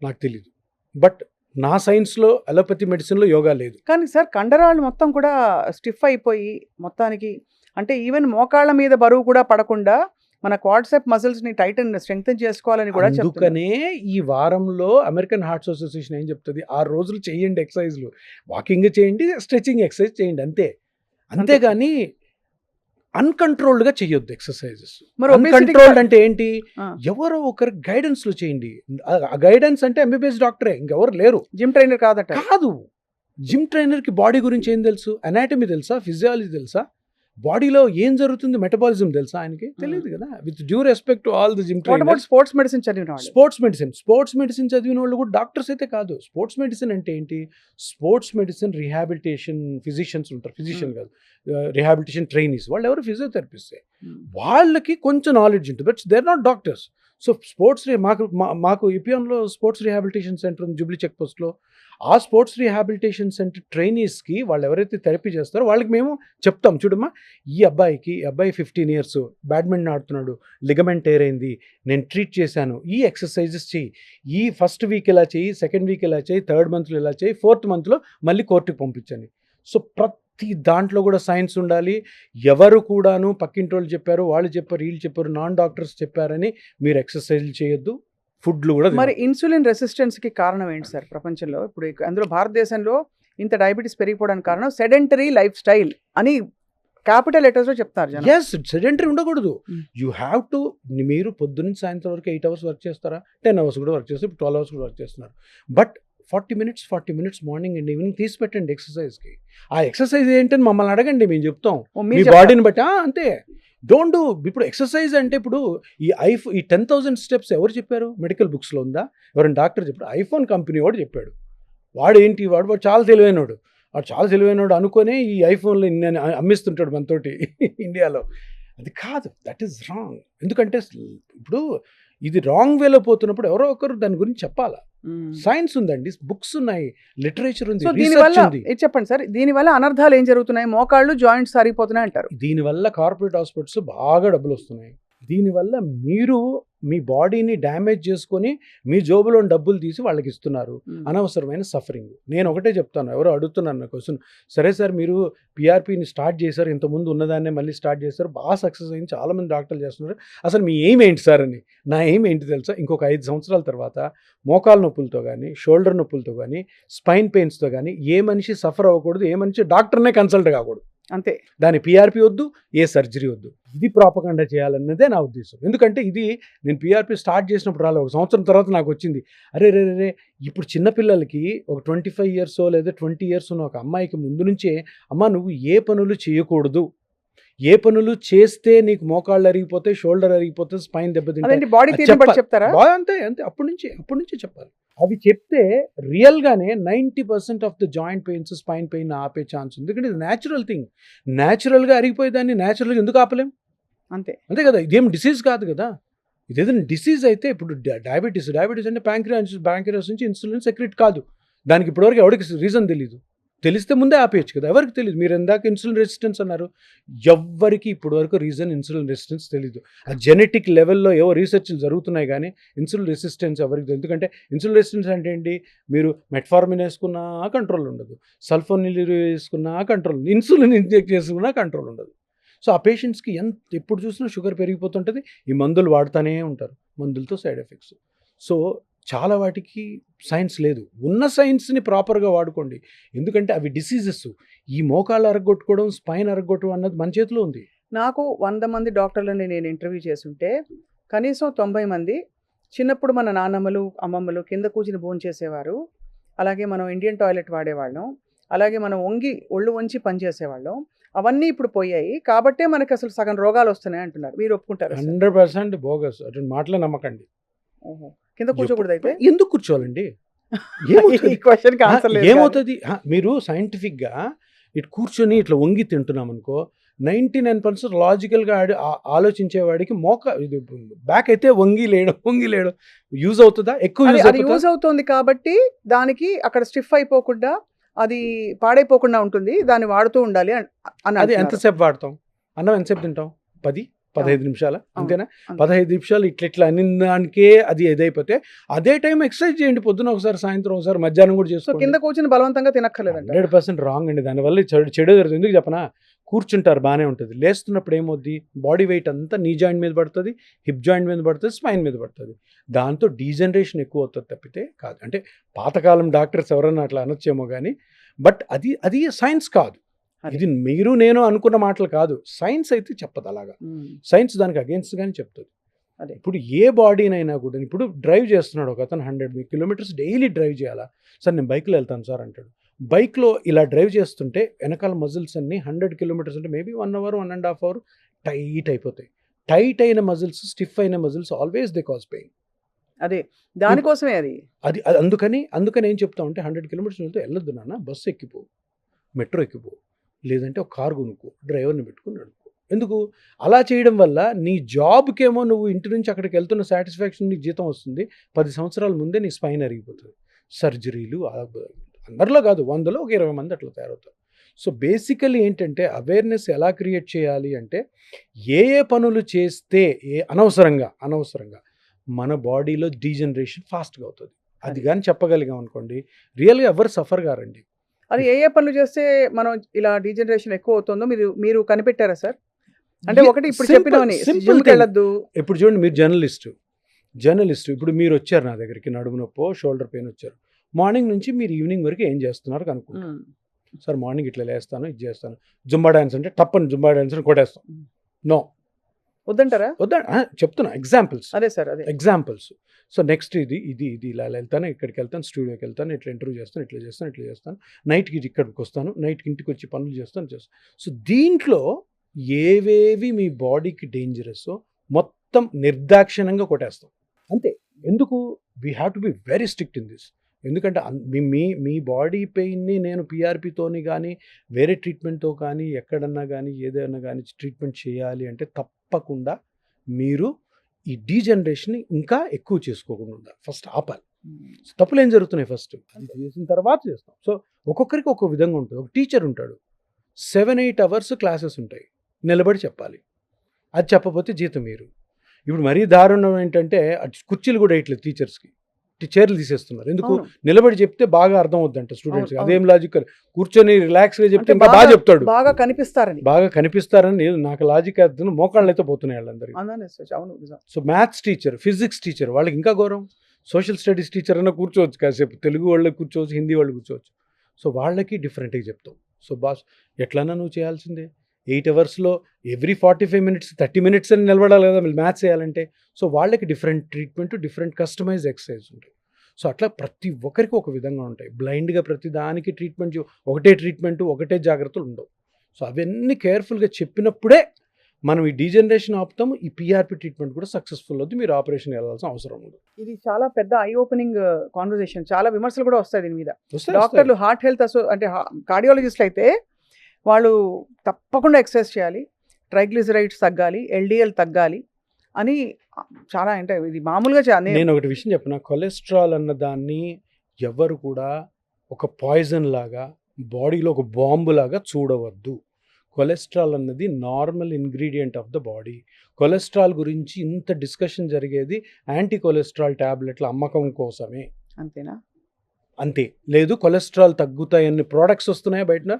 నాకు తెలీదు, బట్ నా సైన్స్లో అలోపతి మెడిసిన్లో యోగా లేదు. కానీ సార్ కండరాలు మొత్తం కూడా స్టిఫ్ అయిపోయి మొత్తానికి, అంటే ఈవెన్ మోకాళ్ళ మీద బరువు కూడా పడకుండా మన క్వాడ్రిసెప్ మజిల్స్ని టైటన్ స్ట్రెంగ్తన్ చేసుకోవాలని కూడా చెప్తున్నారు. అందుకనే ఈ వారంలో అమెరికన్ హార్ట్ అసోసియేషన్ ఏం చెప్తుంది, 6 రోజులు చేయండి ఎక్సర్సైజ్లు, వాకింగ్ చేయండి, స్ట్రెచింగ్ ఎక్సర్సైజ్ చేయండి, అంతేగాని అన్కంట్రోల్డ్గా చేయొద్దు ఎక్సర్సైజెస్. మరి అన్కంట్రోల్డ్ అంటే ఏంటి, ఎవరో ఒకరి గైడెన్స్లో చేయండి. ఆ గైడెన్స్ అంటే ఎంబీబీఎస్ డాక్టరే, ఇంకెవరు లేరు. జిమ్ ట్రైనర్ కాదు. జిమ్ ట్రైనర్కి బాడీ గురించి ఏం తెలుసు, అనాటమీ తెలుసా, ఫిజియాలజీ తెలుసా, బాడీలో ఏం జరుగుతుంది, మెటబాలిజం తెలుసా, ఆయనకి తెలియదు కదా. With due respect to all the gym trainers. Sports medicine చదివిన వాళ్ళు, స్పోర్ట్స్ మెడిసిన్ చదివిన వాళ్ళు కూడా డాక్టర్స్ అయితే కాదు. స్పోర్ట్స్ మెడిసిన్ అంటే ఏంటి, స్పోర్ట్స్ మెడిసిన్ రిహాబిలిటేషన్ ఫిజిషియన్స్ ఉంటారు, ఫిజిషియన్ కాదు, రిహాబిలిటేషన్ ట్రైనీస్, వాళ్ళు ఎవరు ఫిజియోథెరపిస్టే, వాళ్ళకి కొంచెం నాలెడ్జ్ ఉంటుంది, but they are not doctors. So sports మాకు ఇపియాన్లో స్పోర్ట్స్ రిహాబిలిటేషన్ సెంటర్ ఉంది జూబ్లీ చెక్ పోస్ట్లో. ఆ స్పోర్ట్స్ రిహాబిలిటేషన్ సెంటర్ ట్రైనీస్కి వాళ్ళు ఎవరైతే థెరపీ చేస్తారో వాళ్ళకి మేము చెప్తాం, చూడమ్మా ఈ అబ్బాయి 15 years బ్యాడ్మింటన్ ఆడుతున్నాడు, లిగమెంట్ టేర్ అయింది, నేను ట్రీట్ చేశాను, ఈ ఎక్సర్సైజెస్ చెయ్యి, ఈ ఫస్ట్ వీక్ ఇలా చెయ్యి, సెకండ్ వీక్ ఇలా చెయ్యి, 3rd monthలో ఇలా చెయ్యి, 4th monthలో మళ్ళీ కోర్టుకి పంపించండి. సో ప్రతి దాంట్లో కూడా సైన్స్ ఉండాలి. ఎవరు కూడాను పక్కింటోళ్ళు చెప్పారు, వాళ్ళు చెప్పారు, వీళ్ళు చెప్పారు, నాన్ డాక్టర్స్ చెప్పారని మీరు ఎక్సర్సైజ్లు చేయొద్దు, ఫుడ్లు కూడా. మరి ఇన్సులిన్ రెసిస్టెన్స్కి కారణం ఏంటి సార్ ప్రపంచంలో? ఇప్పుడు అందులో భారతదేశంలో ఇంత డయాబెటీస్ పెరిగిపోవడానికి కారణం సెడెంటరీ లైఫ్ స్టైల్ అని క్యాపిటల్ లెటర్స్లో చెప్తారు జనం. ఎస్, సెడెంటరీ ఉండకూడదు. యూ హ్యావ్ టు, మీరు పొద్దున్న సాయంత్రం వరకు 8 hours వర్క్ చేస్తారా, 10 hours కూడా వర్క్ చేస్తారు, 12 hours కూడా వర్క్ చేస్తున్నారు, but 40 minutes morning and evening తీసి పెట్టండి ఎక్సర్సైజ్కి. ఆ ఎక్సర్సైజ్ ఏంటని మమ్మల్ని అడగండి, మేము చెప్తాం మీ బాడీని బట్టి. అంతే, డోంట్ డూ. ఇప్పుడు ఎక్సర్సైజ్ అంటే ఇప్పుడు ఈ 10,000 steps ఎవరు చెప్పారు, మెడికల్ బుక్స్లో ఉందా, ఎవరైనా డాక్టర్ చెప్పాడు, ఐఫోన్ కంపెనీ వాడు చెప్పాడు. వాడు చాలా తెలివైనవాడు అనుకునే ఈ ఐఫోన్లో నేను అమ్మిస్తుంటాడు మనతోటి ఇండియాలో. అది కాదు, దట్ ఈస్ రాంగ్. ఎందుకంటే ఇప్పుడు ఇది రాంగ్ వేలో పోతున్నప్పుడు ఎవరో ఒకరు దాని గురించి చెప్పాలా. సైన్స్ ఉందండి, బుక్స్ ఉన్నాయి, లిటరేచర్ ఉంది, రీసెర్చ్ ఉంది. చెప్పండి సార్, దీనివల్ల అనర్థాలు ఏం జరుగుతున్నాయి? మోకాళ్ళు జాయింట్స్ సరిపోతున్నాయి అంటారు. దీనివల్ల కార్పొరేట్ హాస్పిటల్స్ బాగా డబ్బులు వస్తున్నాయి. దీనివల్ల మీరు మీ బాడీని డ్యామేజ్ చేసుకొని మీ జోబులో డబ్బులు తీసి వాళ్ళకి ఇస్తున్నారు, అనవసరమైన సఫరింగ్. నేను ఒకటే చెప్తాను, ఎవరో అడుగుతున్నారు నా క్వశ్చన్, సరే సార్ మీరు పిఆర్పిని స్టార్ట్ చేశారు, ఇంతకుముందు ఉన్నదాన్నే మళ్ళీ స్టార్ట్ చేశారు, బాగా సక్సెస్ అయింది, చాలామంది డాక్టర్లు చేస్తున్నారు, అసలు మీ ఎయిమ్ ఏంటి సార్ అని. నా ఎయిమ్ ఏంటి తెలుసా, ఇంకొక 5 సంవత్సరాల తర్వాత మోకాలు నొప్పులతో కానీ, షోల్డర్ నొప్పులతో కానీ, స్పైన్ పెయిన్స్తో కానీ ఏ మనిషి సఫర్ అవ్వకూడదు, ఏ మనిషి డాక్టర్నే కన్సల్ట్ కాకూడదు. అంతే, దాని పిఆర్పి వద్దు, ఏ సర్జరీ వద్దు. ఇది ప్రాపగండా చేయాలన్నదే నా ఉద్దేశం. ఎందుకంటే ఇది నేను పిఆర్పి స్టార్ట్ చేసినప్పుడు రాలే, 1 సంవత్సరం తర్వాత నాకు వచ్చింది, అరే ఇప్పుడు చిన్నపిల్లలకి ఒక 25 years లేదా 20 years ఉన్న ఒక అమ్మాయికి ముందు నుంచే, అమ్మ నువ్వు ఏ పనులు చేయకూడదు, ఏ పనులు చేస్తే నీకు మోకాళ్ళు అరిగిపోతే, షోల్డర్ అరిగిపోతే, స్పైన్ దెబ్బతింటే అదేంటి బాడీ అది తీరుని బట్టి చెప్పాలి. చెప్తారా? అంతే అంతే అప్పటి నుంచి చెప్పాలి. అవి చెప్తే రియల్గానే 90% of the joint pains, spine pain ఆపే ఛాన్స్ ఉంది. ఎందుకంటే ఇది న్యాచురల్ థింగ్. న్యాచురల్గా అరిగిపోయేదాన్ని న్యాచురల్గా ఎందుకు ఆపలేం? అంతే కదా, ఇదేం డిసీజ్ కాదు కదా. ఇదేదైనా డిసీజ్ అయితే ఇప్పుడు డయాబెటీస్ అంటే ప్యాంక్రియాస్ నుంచి ఇన్సులిన్ సెక్రెట్ కాదు. దానికి ఇప్పటివరకు ఎవరికి రీజన్ తెలియదు. తెలిస్తే ముందే ఆపేయచ్చు కదా, ఎవరికి తెలియదు. మీరు ఇందాక ఇన్సులిన్ రెసిస్టెన్స్ అన్నారు, ఎవ్వరికి ఇప్పటివరకు రీజన్ ఇన్సులిన్ రెసిస్టెన్స్ తెలియదు. ఆ జెనెటిక్ లెవెల్లో ఏవో రీసెర్చ్లు జరుగుతున్నాయి కానీ ఇన్సులిన్ రెసిస్టెన్స్ ఎవరికి తెలియదు. ఎందుకంటే ఇన్సులిన్ రెసిస్టెన్స్ అంటే ఏంటి, మీరు మెట్ఫార్మిన్ వేసుకున్నా కంట్రోల్ ఉండదు, సల్ఫోనిల్ వేసుకున్నా కంట్రోల్, ఇన్సులిన్ ఇంజెక్ట్ చేసుకున్నా కంట్రోల్ ఉండదు. సో ఆ పేషెంట్స్కి ఎప్పుడు చూసినా షుగర్ పెరిగిపోతుంటుంది. ఈ మందులు వాడుతూనే ఉంటారు, మందులతో సైడ్ ఎఫెక్ట్స్. సో చాలా వాటికి సైన్స్ లేదు. ఉన్న సైన్స్ని ప్రాపర్గా వాడుకోండి. ఎందుకంటే అవి డిసీజెస్. ఈ మోకాళ్ళు అరగొట్టుకోవడం, స్పైన్ అరగొట్టడం అన్నది మన చేతిలో ఉంది. నాకు 100 మంది డాక్టర్లని నేను ఇంటర్వ్యూ చేస్తుంటే కనీసం 90 మంది చిన్నప్పుడు మన నాన్నమ్మలు, అమ్మమ్మలు కింద కూర్చుని భోంచేసేవారు. అలాగే మనం ఇండియన్ టాయిలెట్ వాడేవాళ్ళం. అలాగే మనం ఒళ్ళు వంచి పనిచేసేవాళ్ళం. అవన్నీ ఇప్పుడు పోయాయి. కాబట్టే మనకి అసలు సగం రోగాలు వస్తున్నాయి అంటున్నారు. మీరు ఒప్పుకుంటారా సార్? 100% బోగస్. అటువంటి మాటలే నమ్మకండి. ఓహో. కింద కూర్చోకూడదు అయితే? ఎందుకు కూర్చోవాలండి? ఈ క్వశ్చన్కి ఆన్సర్ లేదు. ఏమవుతుంది? మీరు సైంటిఫిక్గా ఇటు కూర్చొని ఇట్లా వంగి తింటున్నాం అనుకో, 99% లాజికల్గా ఆలోచించేవాడికి ఇది బ్యాక్ అయితే వంగి లేడు యూజ్ అవుతుందా? ఎక్కువ యూజ్ అవుతుంది కాబట్టి దానికి అక్కడ స్టిఫ్ అయిపోకుండా, అది పాడైపోకుండా ఉంటుంది, దాన్ని వాడుతూ ఉండాలి అని. అది ఎంతసేపు వాడతాం? అన్నం ఎంతసేపు తింటాం? 10-15 నిమిషాలు, అంతేనా? 15 నిమిషాలు ఇట్లా అనిందానికే అది ఇదైపోతే అదే టైం ఎక్సర్సైజ్ చేయండి. పొద్దున ఒకసారి, సాయంత్రం ఒకసారి, మధ్యాహ్నం కూడా చేసుకోండి. కింద కూర్చొని బలవంతంగా తినక్కర్లేదండి. 100% రాంగ్ అండి. దానివల్ల చెడు జరుగుతుంది. ఎందుకు చెప్పనా? కూర్చుంటారు బాగానే ఉంటుంది, లేస్తున్నప్పుడు ఏమవుద్ది, బాడీ వెయిట్ అంతా నీ జాయింట్ మీద పడుతుంది, హిప్ జాయింట్ మీద పడుతుంది, స్పైన్ మీద పడుతుంది. దాంతో డీజనరేషన్ ఎక్కువ అవుతుంది తప్పితే కాదు. అంటే పాతకాలం డాక్టర్స్ ఎవరన్నా అట్లా అనొచ్చేమో కానీ, బట్ అది సైన్స్ కాదు. ఇది మీరు నేను అనుకున్న మాటలు కాదు. సైన్స్ అయితే చెప్పదు అలాగా. సైన్స్ దానికి అగేన్స్ట్ గానే చెప్తుంది. ఇప్పుడు ఏ బాడీనైనా కూడా, ఇప్పుడు డ్రైవ్ చేస్తున్నాడు ఒక అతను 100 కిలోమీటర్స్ డైలీ డ్రైవ్ చేయాలా? సార్ నేను బైక్లో వెళ్తాను సార్ అంటాడు. బైక్లో ఇలా డ్రైవ్ చేస్తుంటే వెనకాల మజిల్స్ అన్ని 100 కిలోమీటర్స్ అంటే మేబీ 1 అవర్ 1.5 అవర్ టైట్ అయిపోతాయి. టైట్ అయిన మజిల్స్, స్టిఫ్ అయిన muscles always they cause pain. అదే దానికోసమే అది అందుకని ఏం చెప్తా ఉంటే 100 కిలోమీటర్స్ వెళ్తే వెళ్ళొద్దు నాన్న, బస్సు ఎక్కిపో, మెట్రో ఎక్కిపో, లేదంటే ఒక కారు కొనుక్కో, డ్రైవర్ని పెట్టుకుని నడుపుకో. ఎందుకు అలా చేయడం వల్ల నీ జాబ్కేమో నువ్వు ఇంటి నుంచి అక్కడికి వెళ్తున్న సాటిస్ఫాక్షన్, నీకు జీతం వస్తుంది. 10 సంవత్సరాల ముందే నీ స్పైన్ అరిగిపోతుంది. సర్జరీలు అందరిలో కాదు, 100లో ఒక 20 మంది అట్లా తయారవుతారు. సో బేసికలీ ఏంటంటే అవేర్నెస్ ఎలా క్రియేట్ చేయాలి అంటే, ఏ పనులు చేస్తే అనవసరంగా మన బాడీలో డీజనరేషన్ ఫాస్ట్గా అవుతుంది. అది కానీ చెప్పగలిగాం అనుకోండి, రియల్గా ఎవరు సఫర్ గారండి. అది ఏ పనులు చేస్తే మనం ఇలా డీజనరేషన్ ఎక్కువ అవుతుందో మీరు కనిపెట్టారా సార్? అంటే ఒకటి ఇప్పుడు చెప్పినవని జిమ్కి వెళ్ళొద్దు. ఇప్పుడు చూడండి, మీరు జర్నలిస్ట్ ఇప్పుడు మీరు వచ్చారు నా దగ్గరికి, నడుము నొప్పో, షోల్డర్ పెయిన్ వచ్చారు. మార్నింగ్ నుంచి మీరు ఈవినింగ్ వరకు ఏం చేస్తున్నారు కనుక్కుంటారు. సార్ మార్నింగ్ ఇట్లా లేస్తాను, ఇది చేస్తాను. జుంబా డాన్స్ అంటే టప్పని జుంబా డాన్స్ అని కొట్టేస్తాం. నో, వద్దంటారా? చెప్తున్నా ఎగ్జాంపుల్స్. అదే సార్, అదే ఎగ్జాంపుల్స్. సో నెక్స్ట్ ఇది ఇలా వెళ్తాను, ఇక్కడికి వెళ్తాను, స్టూడియోకి వెళ్తాను, ఇట్లా ఇంటర్వ్యూ చేస్తాను, ఇట్లా చేస్తాను, నైట్కి ఇక్కడికి వస్తాను, నైట్కి ఇంటికి వచ్చి పనులు చేస్తాను. సో దీంట్లో ఏవేవి మీ బాడీకి డేంజరస్ మొత్తం నిర్దాక్షిణ్యంగా కొట్టేస్తాం అంతే. ఎందుకు? We have to be very strict in this. ఎందుకంటే మీ బాడీ పెయిన్ని నేను పిఆర్పితోని కానీ, వేరే ట్రీట్మెంట్తో కానీ, ఎక్కడన్నా కానీ, ఏదైనా కానీ ట్రీట్మెంట్ చేయాలి అంటే తప్పకుండా మీరు ఈ డీజనరేషన్ని ఇంకా ఎక్కువ చేసుకోకుండా ఫస్ట్ ఆపాలి. తప్పులు ఏం జరుగుతున్నాయి ఫస్ట్ అది చేసిన తర్వాత చేస్తాం. సో ఒక్కొక్కరికి ఒక్కొక్క విధంగా ఉంటుంది. ఒక టీచర్ ఉంటాడు, 7-8 అవర్స్ క్లాసెస్ ఉంటాయి, నిలబడి చెప్పాలి. అది చెప్పకపోతే జీతం మీరు. ఇప్పుడు మరీ దారుణం ఏంటంటే కుర్చీలు కూడా వేయట్లేదు టీచర్స్కి, చైర్లు తీసేస్తున్నారు. ఎందుకు? నిలబడి చెప్తే బాగా అర్థం అవుద్దంట స్టూడెంట్స్కి. అదేం లాజిక్? కూర్చొని రిలాక్స్గా చెప్తే ఇంకా బాగా చెప్తాడు, బాగా కనిపిస్తారని నాకు లాజిక్ అర్థం. మోకాళ్ళు అయితే పోతున్నాయి వాళ్ళందరికీ. So maths teacher, physics teacher వాళ్ళకి ఇంకా గౌరవం. సోషల్ స్టడీస్ టీచర్ అన్న కూర్చోవచ్చు కాసేపు, తెలుగు వాళ్ళకి కూర్చోవచ్చు, హిందీ వాళ్ళు కూర్చోవచ్చు. సో వాళ్ళకి డిఫరెంట్గా చెప్తాం. సో బాస్ ఎట్లన్నా నువ్వు చేయాల్సిందే. 8 అవర్స్లో ఎవ్రీ 45 మినిట్స్ 30 మినిట్స్ అని నిలబడాలి కదా మీరు మ్యాథ్స్ చేయాలంటే. సో వాళ్ళకి different treatment, different customise exercise ఉంటాయి. సో అట్లా ప్రతి ఒక్కరికి ఒక విధంగా ఉంటాయి. బ్లైండ్గా ప్రతి దానికి ఒకటే ట్రీట్మెంట్, ఒకటే జాగ్రత్తలు ఉండవు. సో అవన్నీ కేర్ఫుల్గా చెప్పినప్పుడే మనం ఈ డీజనరేషన్ ఆపుతాము, ఈ పిఆర్పి ట్రీట్మెంట్ కూడా సక్సెస్ఫుల్ అవుతుంది, మీరు ఆపరేషన్ వెళ్ళాల్సిన అవసరం ఉంది. ఇది చాలా పెద్ద ఐ ఓపెనింగ్ కాన్వర్సేషన్. చాలా విమర్శలు కూడా వస్తాయి దీని మీద. వస్తాయి. డాక్టర్లు హార్ట్ హెల్త్ అంటే కార్డియాలజిస్టులు అయితే వాళ్ళు తప్పకుండా ఎక్సర్సైజ్ చేయాలి, ట్రైగ్లిజరైడ్స్ తగ్గాలి, ఎల్డిఎల్ తగ్గాలి అని చాలా, అంటే ఇది మామూలుగా నేను ఒకటి విషయం చెప్పిన, కొలెస్ట్రాల్ అన్న దాన్ని ఎవరు కూడా ఒక పాయిజన్ లాగా, బాడీలో ఒక బాంబు లాగా చూడవద్దు. కొలెస్ట్రాల్ అన్నది normal ingredient of the body. Cholesterol గురించి ఇంత డిస్కషన్ జరిగేది యాంటీ కొలెస్ట్రాల్ ట్యాబ్లెట్ల అమ్మకం కోసమే. అంతేనా? అంతే. లేదు కొలెస్ట్రాల్ తగ్గుతాయన్ని ప్రోడక్ట్స్ వస్తున్నాయి బయట,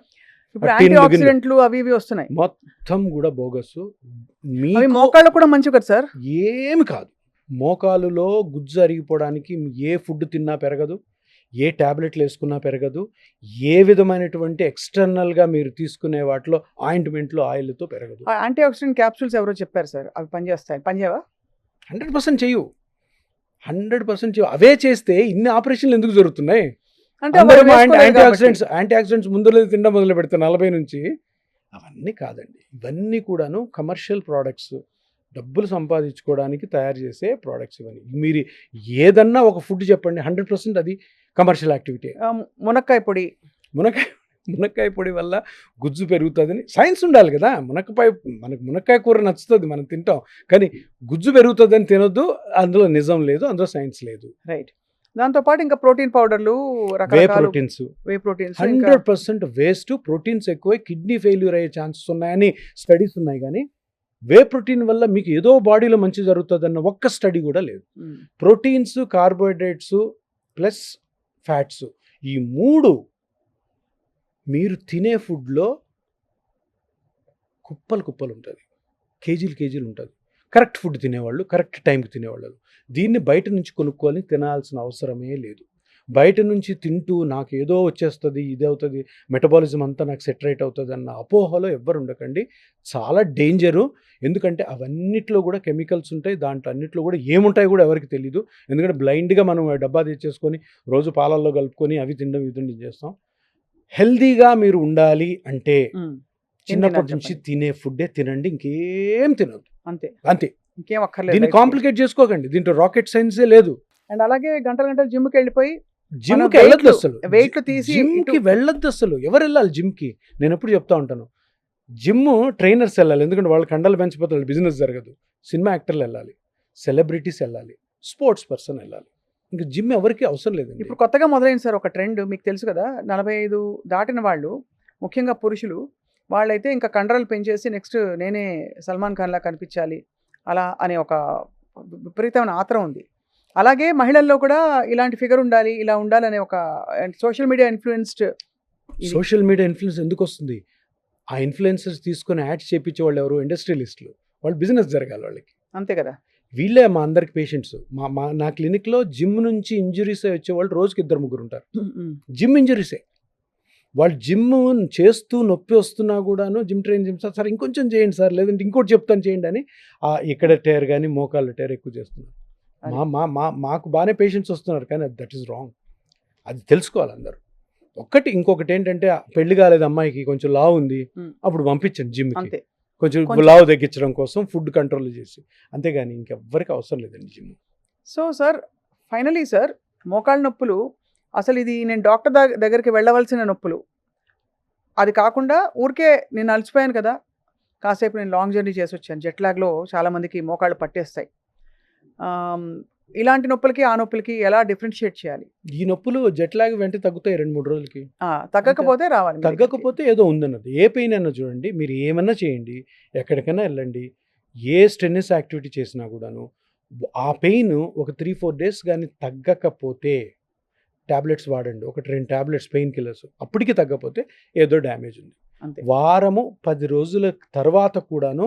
ఇప్పుడు యాంటీ ఆక్సిడెంట్లు అవి ఇవి వస్తున్నాయి, మొత్తం కూడా బోగస్. మోకాళ్ళు కూడా మంచివి కదా సార్? ఏమి కాదు. మోకాలులో గుజ్జు అరిగిపోవడానికి ఏ ఫుడ్ తిన్నా పెరగదు, ఏ ట్యాబ్లెట్లు వేసుకున్నా పెరగదు, ఏ విధమైనటువంటి ఎక్స్టర్నల్గా మీరు తీసుకునే వాటిలో ఆయింట్మెంట్లో ఆయిల్తో పెరగదు. యాంటీ ఆక్సిడెంట్ క్యాప్సూల్స్ ఎవరో చెప్పారు సార్, అవి పనిచేస్తాయి, పనిచేయవా? 100% చేయు, 100% చేయు. అవే చేస్తే ఇన్ని ఆపరేషన్లు ఎందుకు జరుగుతున్నాయి? అంటే యాంటీ ఆక్సిడెంట్స్ ముందు తినడం మొదలు పెడతారు 40 నుంచి. అవన్నీ కాదండి, ఇవన్నీ కూడాను కమర్షియల్ ప్రోడక్ట్స్, డబ్బులు సంపాదించుకోవడానికి తయారు చేసే ప్రోడక్ట్స్ ఇవన్నీ. మీరు ఏదన్నా ఒక ఫుడ్ చెప్పండి, 100% అది కమర్షియల్ యాక్టివిటీ. మునక్కాయ పొడి, మునక్కాయ పొడి వల్ల గుజ్జు పెరుగుతుందని సైన్స్ ఉండాలి కదా. మనకు మునక్కాయ కూర నచ్చుతుంది, మనం తింటాం, కానీ గుజ్జు పెరుగుతుందని తినొద్దు, అందులో నిజం లేదు, అందులో సైన్స్ లేదు. రైట్. దాంతోపాటు ఇంకా ప్రోటీన్ పౌడర్లు, వే ప్రోటీన్స్ 100% వేస్ట్, ప్రోటీన్స్ ఎక్కువ, కిడ్నీ ఫెయిల్యూర్ అయ్యే ఛాన్సెస్ ఉన్నాయని స్టడీస్ ఉన్నాయి, కానీ వే ప్రోటీన్ వల్ల మీకు ఏదో బాడీలో మంచి జరుగుతుందన్న ఒక్క స్టడీ కూడా లేదు. ప్రోటీన్స్, కార్బోహైడ్రేట్స్ ప్లస్ ఫ్యాట్స్, ఈ 3 మీరు తినే ఫుడ్లో కుప్పలు ఉంటుంది, కేజీలు ఉంటుంది. కరెక్ట్ ఫుడ్ తినేవాళ్ళు, కరెక్ట్ టైంకి తినేవాళ్ళు. దీన్ని బయట నుంచి కొనుక్కొని తినాల్సిన అవసరమే లేదు. బయట నుంచి తింటూ నాకు ఏదో వచ్చేస్తుంది, ఇది అవుతుంది, మెటబాలిజం అంతా నాకు సెటరేట్ అవుతుంది అన్న అపోహలో ఎవ్వరు ఉండకండి. చాలా డేంజరు. ఎందుకంటే అవన్నిట్లో కూడా కెమికల్స్ ఉంటాయి, దాంట్లో అన్నిట్లో కూడా ఏముంటాయి కూడా ఎవరికి తెలియదు. ఎందుకంటే బ్లైండ్గా మనం డబ్బా తెచ్చేసుకొని రోజు పాలల్లో కలుపుకొని అవి తినడం ఇది తినడం చేస్తాం. హెల్దీగా మీరు ఉండాలి అంటే చిన్నప్పటి నుంచి తినే ఫుడ్డే తినండి, ఇంకేం తినద్దు. అంతే, ఇంకేం అక్కర్లేదు. దీన్ని కాంప్లికేట్ చేసుకోకండి, దీంట్లో రాకెట్ సైన్సే లేదు. అండ్ అలాగే గంటలు జిమ్కి వెళ్ళిపోయి జిమ్కి వెళ్ళొద్దు అసలు, వెయిట్లు తీసి జిమ్కి వెళ్ళొద్దు అసలు. ఎవరు వెళ్ళాలి జిమ్కి? నేను ఎప్పుడు చెప్తా ఉంటాను, జిమ్ ట్రైనర్స్ వెళ్ళాలి, ఎందుకంటే వాళ్ళు కండలు పెంచిపోతారు, బిజినెస్ జరగదు. సినిమా యాక్టర్లు వెళ్ళాలి, సెలబ్రిటీస్ వెళ్ళాలి, స్పోర్ట్స్ పర్సన్ వెళ్ళాలి, ఇంకా జిమ్ ఎవరికి అవసరం లేదండి. ఇప్పుడు కొత్తగా మొదలైంది సార్ ఒక ట్రెండ్, మీకు తెలుసు కదా, 45 దాటిన వాళ్ళు, ముఖ్యంగా పురుషులు, వాళ్ళైతే ఇంకా కండరాలు పెంచేసి నెక్స్ట్ నేనే సల్మాన్ ఖాన్లా కనిపించాలి అలా అనే ఒక విపరీతమైన ఆత్రం ఉంది. అలాగే మహిళల్లో కూడా ఇలాంటి ఫిగర్ ఉండాలి, ఇలా ఉండాలనే ఒక సోషల్ మీడియా ఇన్ఫ్లుయెన్స్ ఎందుకు వస్తుంది? ఆ ఇన్ఫ్లుయెన్సర్స్ తీసుకొని యాడ్స్ చేయించే వాళ్ళు ఎవరు? ఇండస్ట్రియలిస్టులు. వాళ్ళు బిజినెస్ జరగాలి వాళ్ళకి, అంతే కదా. వీళ్ళే మా అందరికి పేషెంట్స్. నా క్లినిక్లో జిమ్ నుంచి ఇంజురీస్ వచ్చేవాళ్ళు రోజుకి 2-3 ఉంటారు. జిమ్ ఇంజురీసే. వాళ్ళు జిమ్ చేస్తూ నొప్పి వస్తున్నా కూడాను జిమ్ ట్రైన్ సార్ ఇంకొంచెం చేయండి సార్, లేదంటే ఇంకోటి చెప్తాను చేయండి అని ఇక్కడ టైర్ కానీ మోకాళ్ళ టైర్ ఎక్కువ చేస్తున్నారు. మాకు బాగానే పేషెంట్స్ వస్తున్నారు, కానీ దట్ ఈస్ రాంగ్. అది తెలుసుకోవాలి అందరూ. ఇంకొకటి ఏంటంటే, పెళ్లి కాలేదు అమ్మాయికి, కొంచెం లావు ఉంది, అప్పుడు పంపించండి జిమ్కి, కొంచెం లావు తగ్గించడం కోసం ఫుడ్ కంట్రోల్ చేసి, అంతేగాని ఇంకెవ్వరికి అవసరం లేదండి gym. So sir, finally sir, మోకాళ్ళ నొప్పులు అసలు ఇది నేను డాక్టర్ దగ్గరికి వెళ్ళవలసిన నొప్పులు, అది కాకుండా ఊరికే నేను అలసిపోయాను కదా, కాసేపు నేను లాంగ్ జర్నీ చేసి వచ్చాను, జెట్ లాగ్లో చాలామందికి మోకాళ్ళు పట్టేస్తాయి, ఇలాంటి నొప్పులకి ఆ నొప్పులకి ఎలా డిఫరెన్షియేట్ చేయాలి? ఈ నొప్పులు జెట్ లాగ్ వెంటనే తగ్గుతాయి 2-3 రోజులకి. తగ్గకపోతే రావాలి, తగ్గకపోతే ఏదో ఉందన్నది. ఏ పెయిన్ అన్నా చూడండి, మీరు ఏమన్నా చేయండి, ఎక్కడికైనా వెళ్ళండి, ఏ స్ట్రెన్నెస్ యాక్టివిటీ చేసినా కూడాను ఆ పెయిన్ ఒక 3-4 డేస్ కానీ తగ్గకపోతే ట్యాబ్లెట్స్ వాడండి, 1-2 ట్యాబ్లెట్స్ పెయిన్ కిల్లర్స్. అప్పటికి తగ్గకపోతే ఏదో డ్యామేజ్ ఉంది. వారము 10 రోజుల తర్వాత కూడాను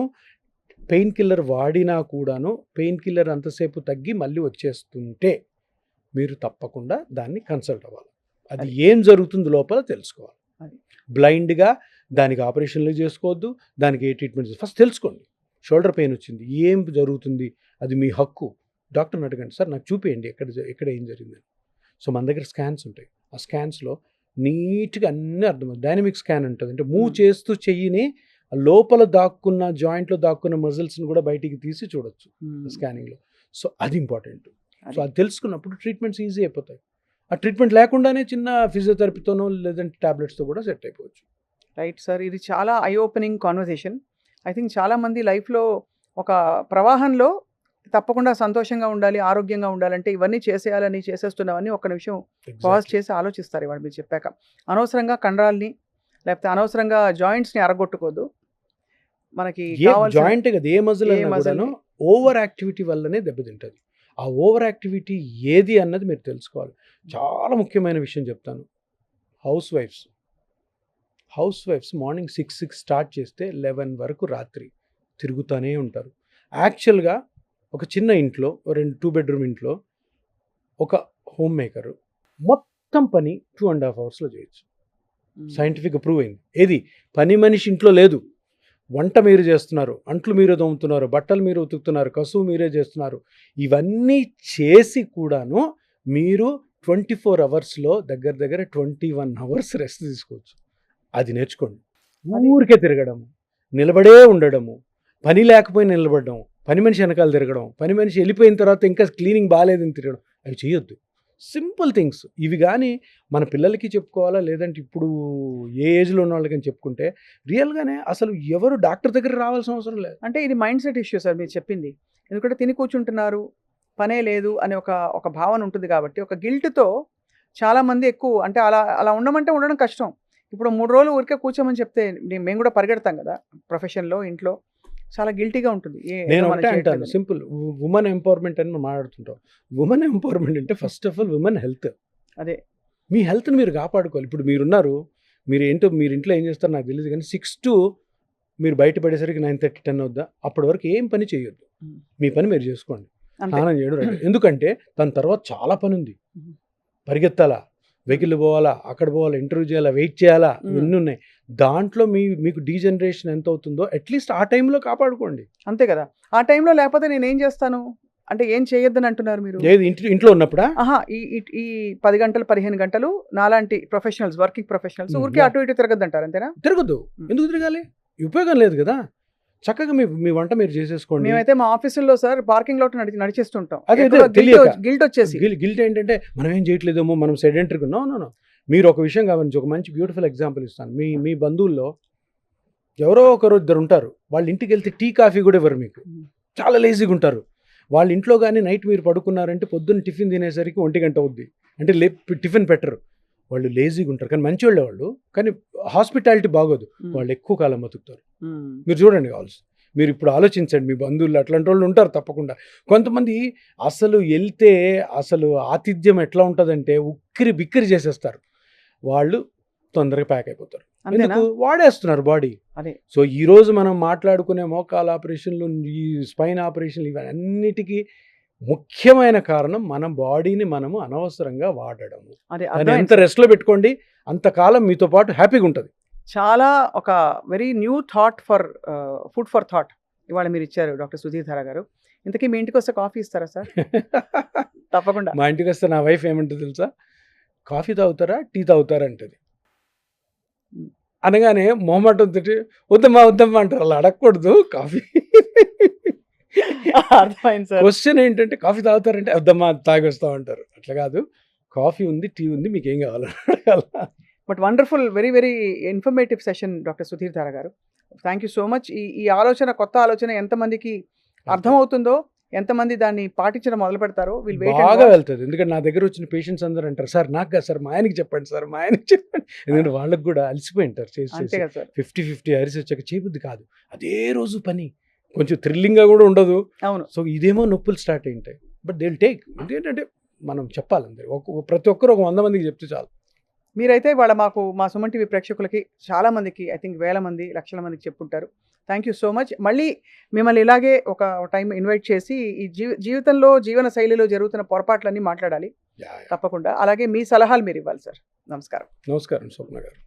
పెయిన్ కిల్లర్ వాడినా కూడాను పెయిన్ కిల్లర్ అంతసేపు తగ్గి మళ్ళీ వచ్చేస్తుంటే మీరు తప్పకుండా దాన్ని కన్సల్ట్ అవ్వాలి. అది ఏం జరుగుతుంది లోపల తెలుసుకోవాలి. బ్లైండ్గా దానికి ఆపరేషన్లు చేసుకోవద్దు, దానికి ఏ ట్రీట్మెంట్ ఫస్ట్ తెలుసుకోండి. షోల్డర్ పెయిన్ వచ్చింది, ఏం జరుగుతుంది, అది మీ హక్కు. డాక్టర్ని అడగండి, సార్ నాకు చూపేయండి ఎక్కడ ఏం జరిగిందని. సో మన దగ్గర స్కాన్స్ ఉంటాయి, ఆ స్కాన్స్లో నీట్గా అన్నీ అర్థమవుతుంది. డైనమిక్ స్కాన్ ఉంటుంది, అంటే మూవ్ చేస్తూ చెయ్యిని లోపల దాక్కున్న జాయింట్లో దాక్కున్న మజిల్స్ని కూడా బయటికి తీసి చూడొచ్చు స్కానింగ్లో. సో అది ఇంపార్టెంట్. సో అది తెలుసుకున్నప్పుడు ట్రీట్మెంట్స్ ఈజీ అయిపోతాయి. ఆ ట్రీట్మెంట్ లేకుండానే చిన్న ఫిజియోథెరపీతోనో లేదంటే టాబ్లెట్స్తో కూడా సెట్ అయిపోవచ్చు. రైట్ సార్, ఇది చాలా eye opening conversation. I think చాలామంది లైఫ్లో ఒక ప్రవాహంలో తప్పకుండా సంతోషంగా ఉండాలి, ఆరోగ్యంగా ఉండాలంటే ఇవన్నీ చేసేయాలని చేసేస్తున్నవన్నీ ఒక్క నిమిషం పాజ్ చేసి ఆలోచిస్తారు ఇవాళ మీరు చెప్పాక. అనవసరంగా కండరాల్ని లేకపోతే అనవసరంగా జాయింట్స్ని అరగొట్టుకోదు. మనకి జాయింట్ కదా, ఏ మజిల్ కూడాను ఓవర్ యాక్టివిటీ వల్లనే దెబ్బతింటుంది. ఆ ఓవర్ యాక్టివిటీ ఏది అన్నది మీరు తెలుసుకోవాలి. చాలా ముఖ్యమైన విషయం చెప్తాను. హౌస్ వైఫ్స్ మార్నింగ్ 6 స్టార్ట్ చేస్తే 11 వరకు రాత్రి తిరుగుతూనే ఉంటారు. యాక్చువల్గా ఒక చిన్న ఇంట్లో 2 బెడ్రూమ్ ఇంట్లో ఒక హోమ్ మేకరు మొత్తం పని 2.5 అవర్స్లో చేయొచ్చు. సైంటిఫిక్గా ప్రూవ్ అయింది. ఏది పని మనిషి ఇంట్లో లేదు. వంట మీరు చేస్తున్నారు, అంట్లు మీరే తోముతున్నారు, బట్టలు మీరు ఉతుకుతున్నారు, కసువు మీరే చేస్తున్నారు. ఇవన్నీ చేసి కూడాను మీరు 24 అవర్స్లో దగ్గర 21 అవర్స్ రెస్ట్ తీసుకోవచ్చు. అది నేర్చుకోండి. ఊరికే తిరగడము, నిలబడే ఉండడము, పని లేకపోయినా నిలబడడం, పని మనిషి వెనకాల తిరగడం, పని మనిషి వెళ్ళిపోయిన తర్వాత ఇంకా క్లీనింగ్ బాగాలేదని తిరగడం, అవి చేయొద్దు. సింపుల్ థింగ్స్ ఇవి. కానీ మన పిల్లలకి చెప్పుకోవాలా లేదంటే ఇప్పుడు ఏ ఏజ్లో ఉన్న వాళ్ళకని చెప్పుకుంటే రియల్గానే అసలు ఎవరు డాక్టర్ దగ్గర రావాల్సిన అవసరం లేదు. అంటే ఇది మైండ్ సెట్ ఇష్యూ సార్ మీరు చెప్పింది. ఎందుకంటే తిని కూర్చుంటున్నారు, పనే లేదు అనే ఒక భావన ఉంటుంది కాబట్టి ఒక గిల్ట్తో చాలామంది ఎక్కువ అంటే అలా ఉండమంటే ఉండడం కష్టం. ఇప్పుడు 3 రోజులు ఊరికే కూర్చోమని చెప్తే మేము కూడా పరిగెడతాం కదా ప్రొఫెషన్లో, ఇంట్లో చాలా గిల్టీగా ఉంటుంది. నేను ఒకటే అంటాను, సింపుల్ ఉమెన్ ఎంపవర్మెంట్ అని మనం మాట్లాడుతుంటాం. ఉమెన్ ఎంపవర్మెంట్ అంటే first of all women health. అదే మీ హెల్త్ని మీరు కాపాడుకోవాలి. ఇప్పుడు మీరున్నారు, మీరు ఏంటో మీరు ఇంట్లో ఏం చేస్తారో నాకు తెలియదు, కానీ 6 to మీరు బయటపడేసరికి 9:30, 10 అవుద్దా, అప్పటి వరకు ఏం పని చేయొద్దు. మీ పని మీరు చేసుకోండి. స్నానం చేయడం రెడీ. ఎందుకంటే దాని తర్వాత చాలా పని ఉంది. పరిగెత్తాలా, వెహికల్ పోవాలా, అక్కడ పోవాలా, ఇంటర్వ్యూ చేయాలా, వెయిట్ చేయాలా, ఇవన్నీ ఉన్నాయి. దాంట్లో మీకు డీజనరేషన్ ఎంత అవుతుందో అట్లీస్ట్ ఆ టైంలో కాపాడుకోండి. అంతే కదా. ఆ టైంలో లేకపోతే నేను ఏం చేస్తాను అంటే ఏం చేయొద్దని అంటున్నారు మీరు? ఏది ఇంట్లో ఉన్నప్పుడా? ఈ 10 గంటలు 15 గంటలు నాలాంటి ప్రొఫెషనల్స్, వర్కింగ్ ప్రొఫెషనల్స్ ఊరికే అటు ఇటు తిరగద్దు అంటారు, అంతేనా? తిరగద్దు. ఎందుకు తిరగాలి? ఉపయోగం లేదు కదా. చక్కగా మీ వంట మీరు చేసేసుకోండి. మేమైతే మా ఆఫీసుల్లో సార్ పార్కింగ్ లోట్ నడిచేస్తుంటాం. అదే గిల్ట్ వచ్చేసి గిల్ట్ ఏంటంటే మనం ఏం చేయట్లేదేమో, మనం సెడెంటరీగా నో. మీరు ఒక విషయం గమనించి ఒక మంచి బ్యూటిఫుల్ ఎగ్జాంపుల్ ఇస్తాను. మీ బంధువుల్లో ఎవరో ఒకరు ఇద్దరు ఉంటారు, వాళ్ళ ఇంటికి వెళ్తే టీ కాఫీ కూడా ఇవ్వరు మీకు, చాలా లేజీగా ఉంటారు. వాళ్ళ ఇంట్లో కానీ నైట్ మీరు పడుకున్నారంటే పొద్దున్న టిఫిన్ తినేసరికి 1 గంట అవుద్ది, అంటే టిఫిన్ పెట్టరు. వాళ్ళు లేజీగా ఉంటారు, కానీ మంచి వాళ్ళు, కానీ హాస్పిటాలిటీ బాగోదు, వాళ్ళు ఎక్కువ కాలం బతుకుతారు. మీరు చూడండి కావాల్సి, మీరు ఇప్పుడు ఆలోచించండి, మీ బంధువులు అట్లాంటి వాళ్ళు ఉంటారు తప్పకుండా. కొంతమంది అసలు వెళ్తే అసలు ఆతిథ్యం ఎట్లా ఉంటుందంటే ఉక్కిరి బిక్కిరి చేసేస్తారు, వాళ్ళు తొందరగా ప్యాక్ అయిపోతారు. ఎందుకు? వాడేస్తున్నారు బాడీ. సో ఈ రోజు మనం మాట్లాడుకునే మోకాల ఆపరేషన్లు, ఈ స్పైన్ ఆపరేషన్లు, ఇవన్నిటికీ ముఖ్యమైన కారణం మన బాడీని మనము అనవసరంగా వాడడము. ఎంత రెస్ట్లో పెట్టుకోండి అంతకాలం మీతో పాటు హ్యాపీగా ఉంటుంది. చాలా ఒక very new thought for food for thought ఇవాళ మీరు ఇచ్చారు డాక్టర్ సుధీర్ ధారా గారు. ఇంతకీ మీ ఇంటికి వస్తే కాఫీ ఇస్తారా సార్? తప్పకుండా. మా ఇంటికి వస్తే నా వైఫ్ ఏమంటుంది తెలుసా, కాఫీ తాగుతారా టీ తాగుతారా అంటది. అనగానే మొహమాటం తోటి వద్దమ్మా అంటారు. అలా అడగకూడదు. కాఫీ అర్థమైంది సార్. క్వశ్చన్ ఏంటంటే కాఫీ తాగుతారంటే వద్దమ్మా తాగి వస్తాం అంటారు. అట్లా కాదు, కాఫీ ఉంది, టీ ఉంది, మీకు ఏం కావాలని అడగాల. But wonderful, very very informative session doctor Sudheer Dhara garu. Thank you so much. ఈ ఆలోచన, కొత్త ఆలోచన ఎంతమందికి అర్థమవుతుందో, ఎంతమంది దాన్ని పాటించడం మొదలు పెడతారో బాగా వెళ్తుంది. ఎందుకంటే నా దగ్గర వచ్చిన పేషెంట్స్ అందరూ అంటారు, సార్ నాకు కాదు సార్, మా ఆయనకి చెప్పండి సార్, మా ఆయనకి చెప్పండి. ఎందుకంటే వాళ్ళకి కూడా అలసిపోయి ఉంటారు చేసి 50 అవర్స్ వచ్చాక చేయబుద్ది కాదు. అదే రోజు పని కొంచెం థ్రిల్లింగ్గా కూడా ఉండదు. అవును. సో ఇదేమో నొప్పులు స్టార్ట్ అయి ఉంటాయి, బట్ దే విల్ టేక్. ఏంటంటే మనం చెప్పాలి అందరూ, ప్రతి ఒక్కరు ఒక 100 మందికి చెప్తే చాలు. మీరైతే వాళ్ళ మా సుమన్ టీవీ ప్రేక్షకులకి చాలా మందికి, ఐ థింక్ 1000 మంది, లక్షల మందికి చెప్పుంటారు. Thank you so much. మళ్ళీ మిమ్మల్ని ఇలాగే ఒక టైం ఇన్వైట్ చేసి ఈ జీవితంలో, జీవన శైలిలో జరుగుతున్న పొరపాట్లన్నీ మాట్లాడాలి తప్పకుండా. అలాగే మీ సలహాలు మీరు ఇవ్వాలి సార్. నమస్కారం. నమస్కారం స్వప్న గారు.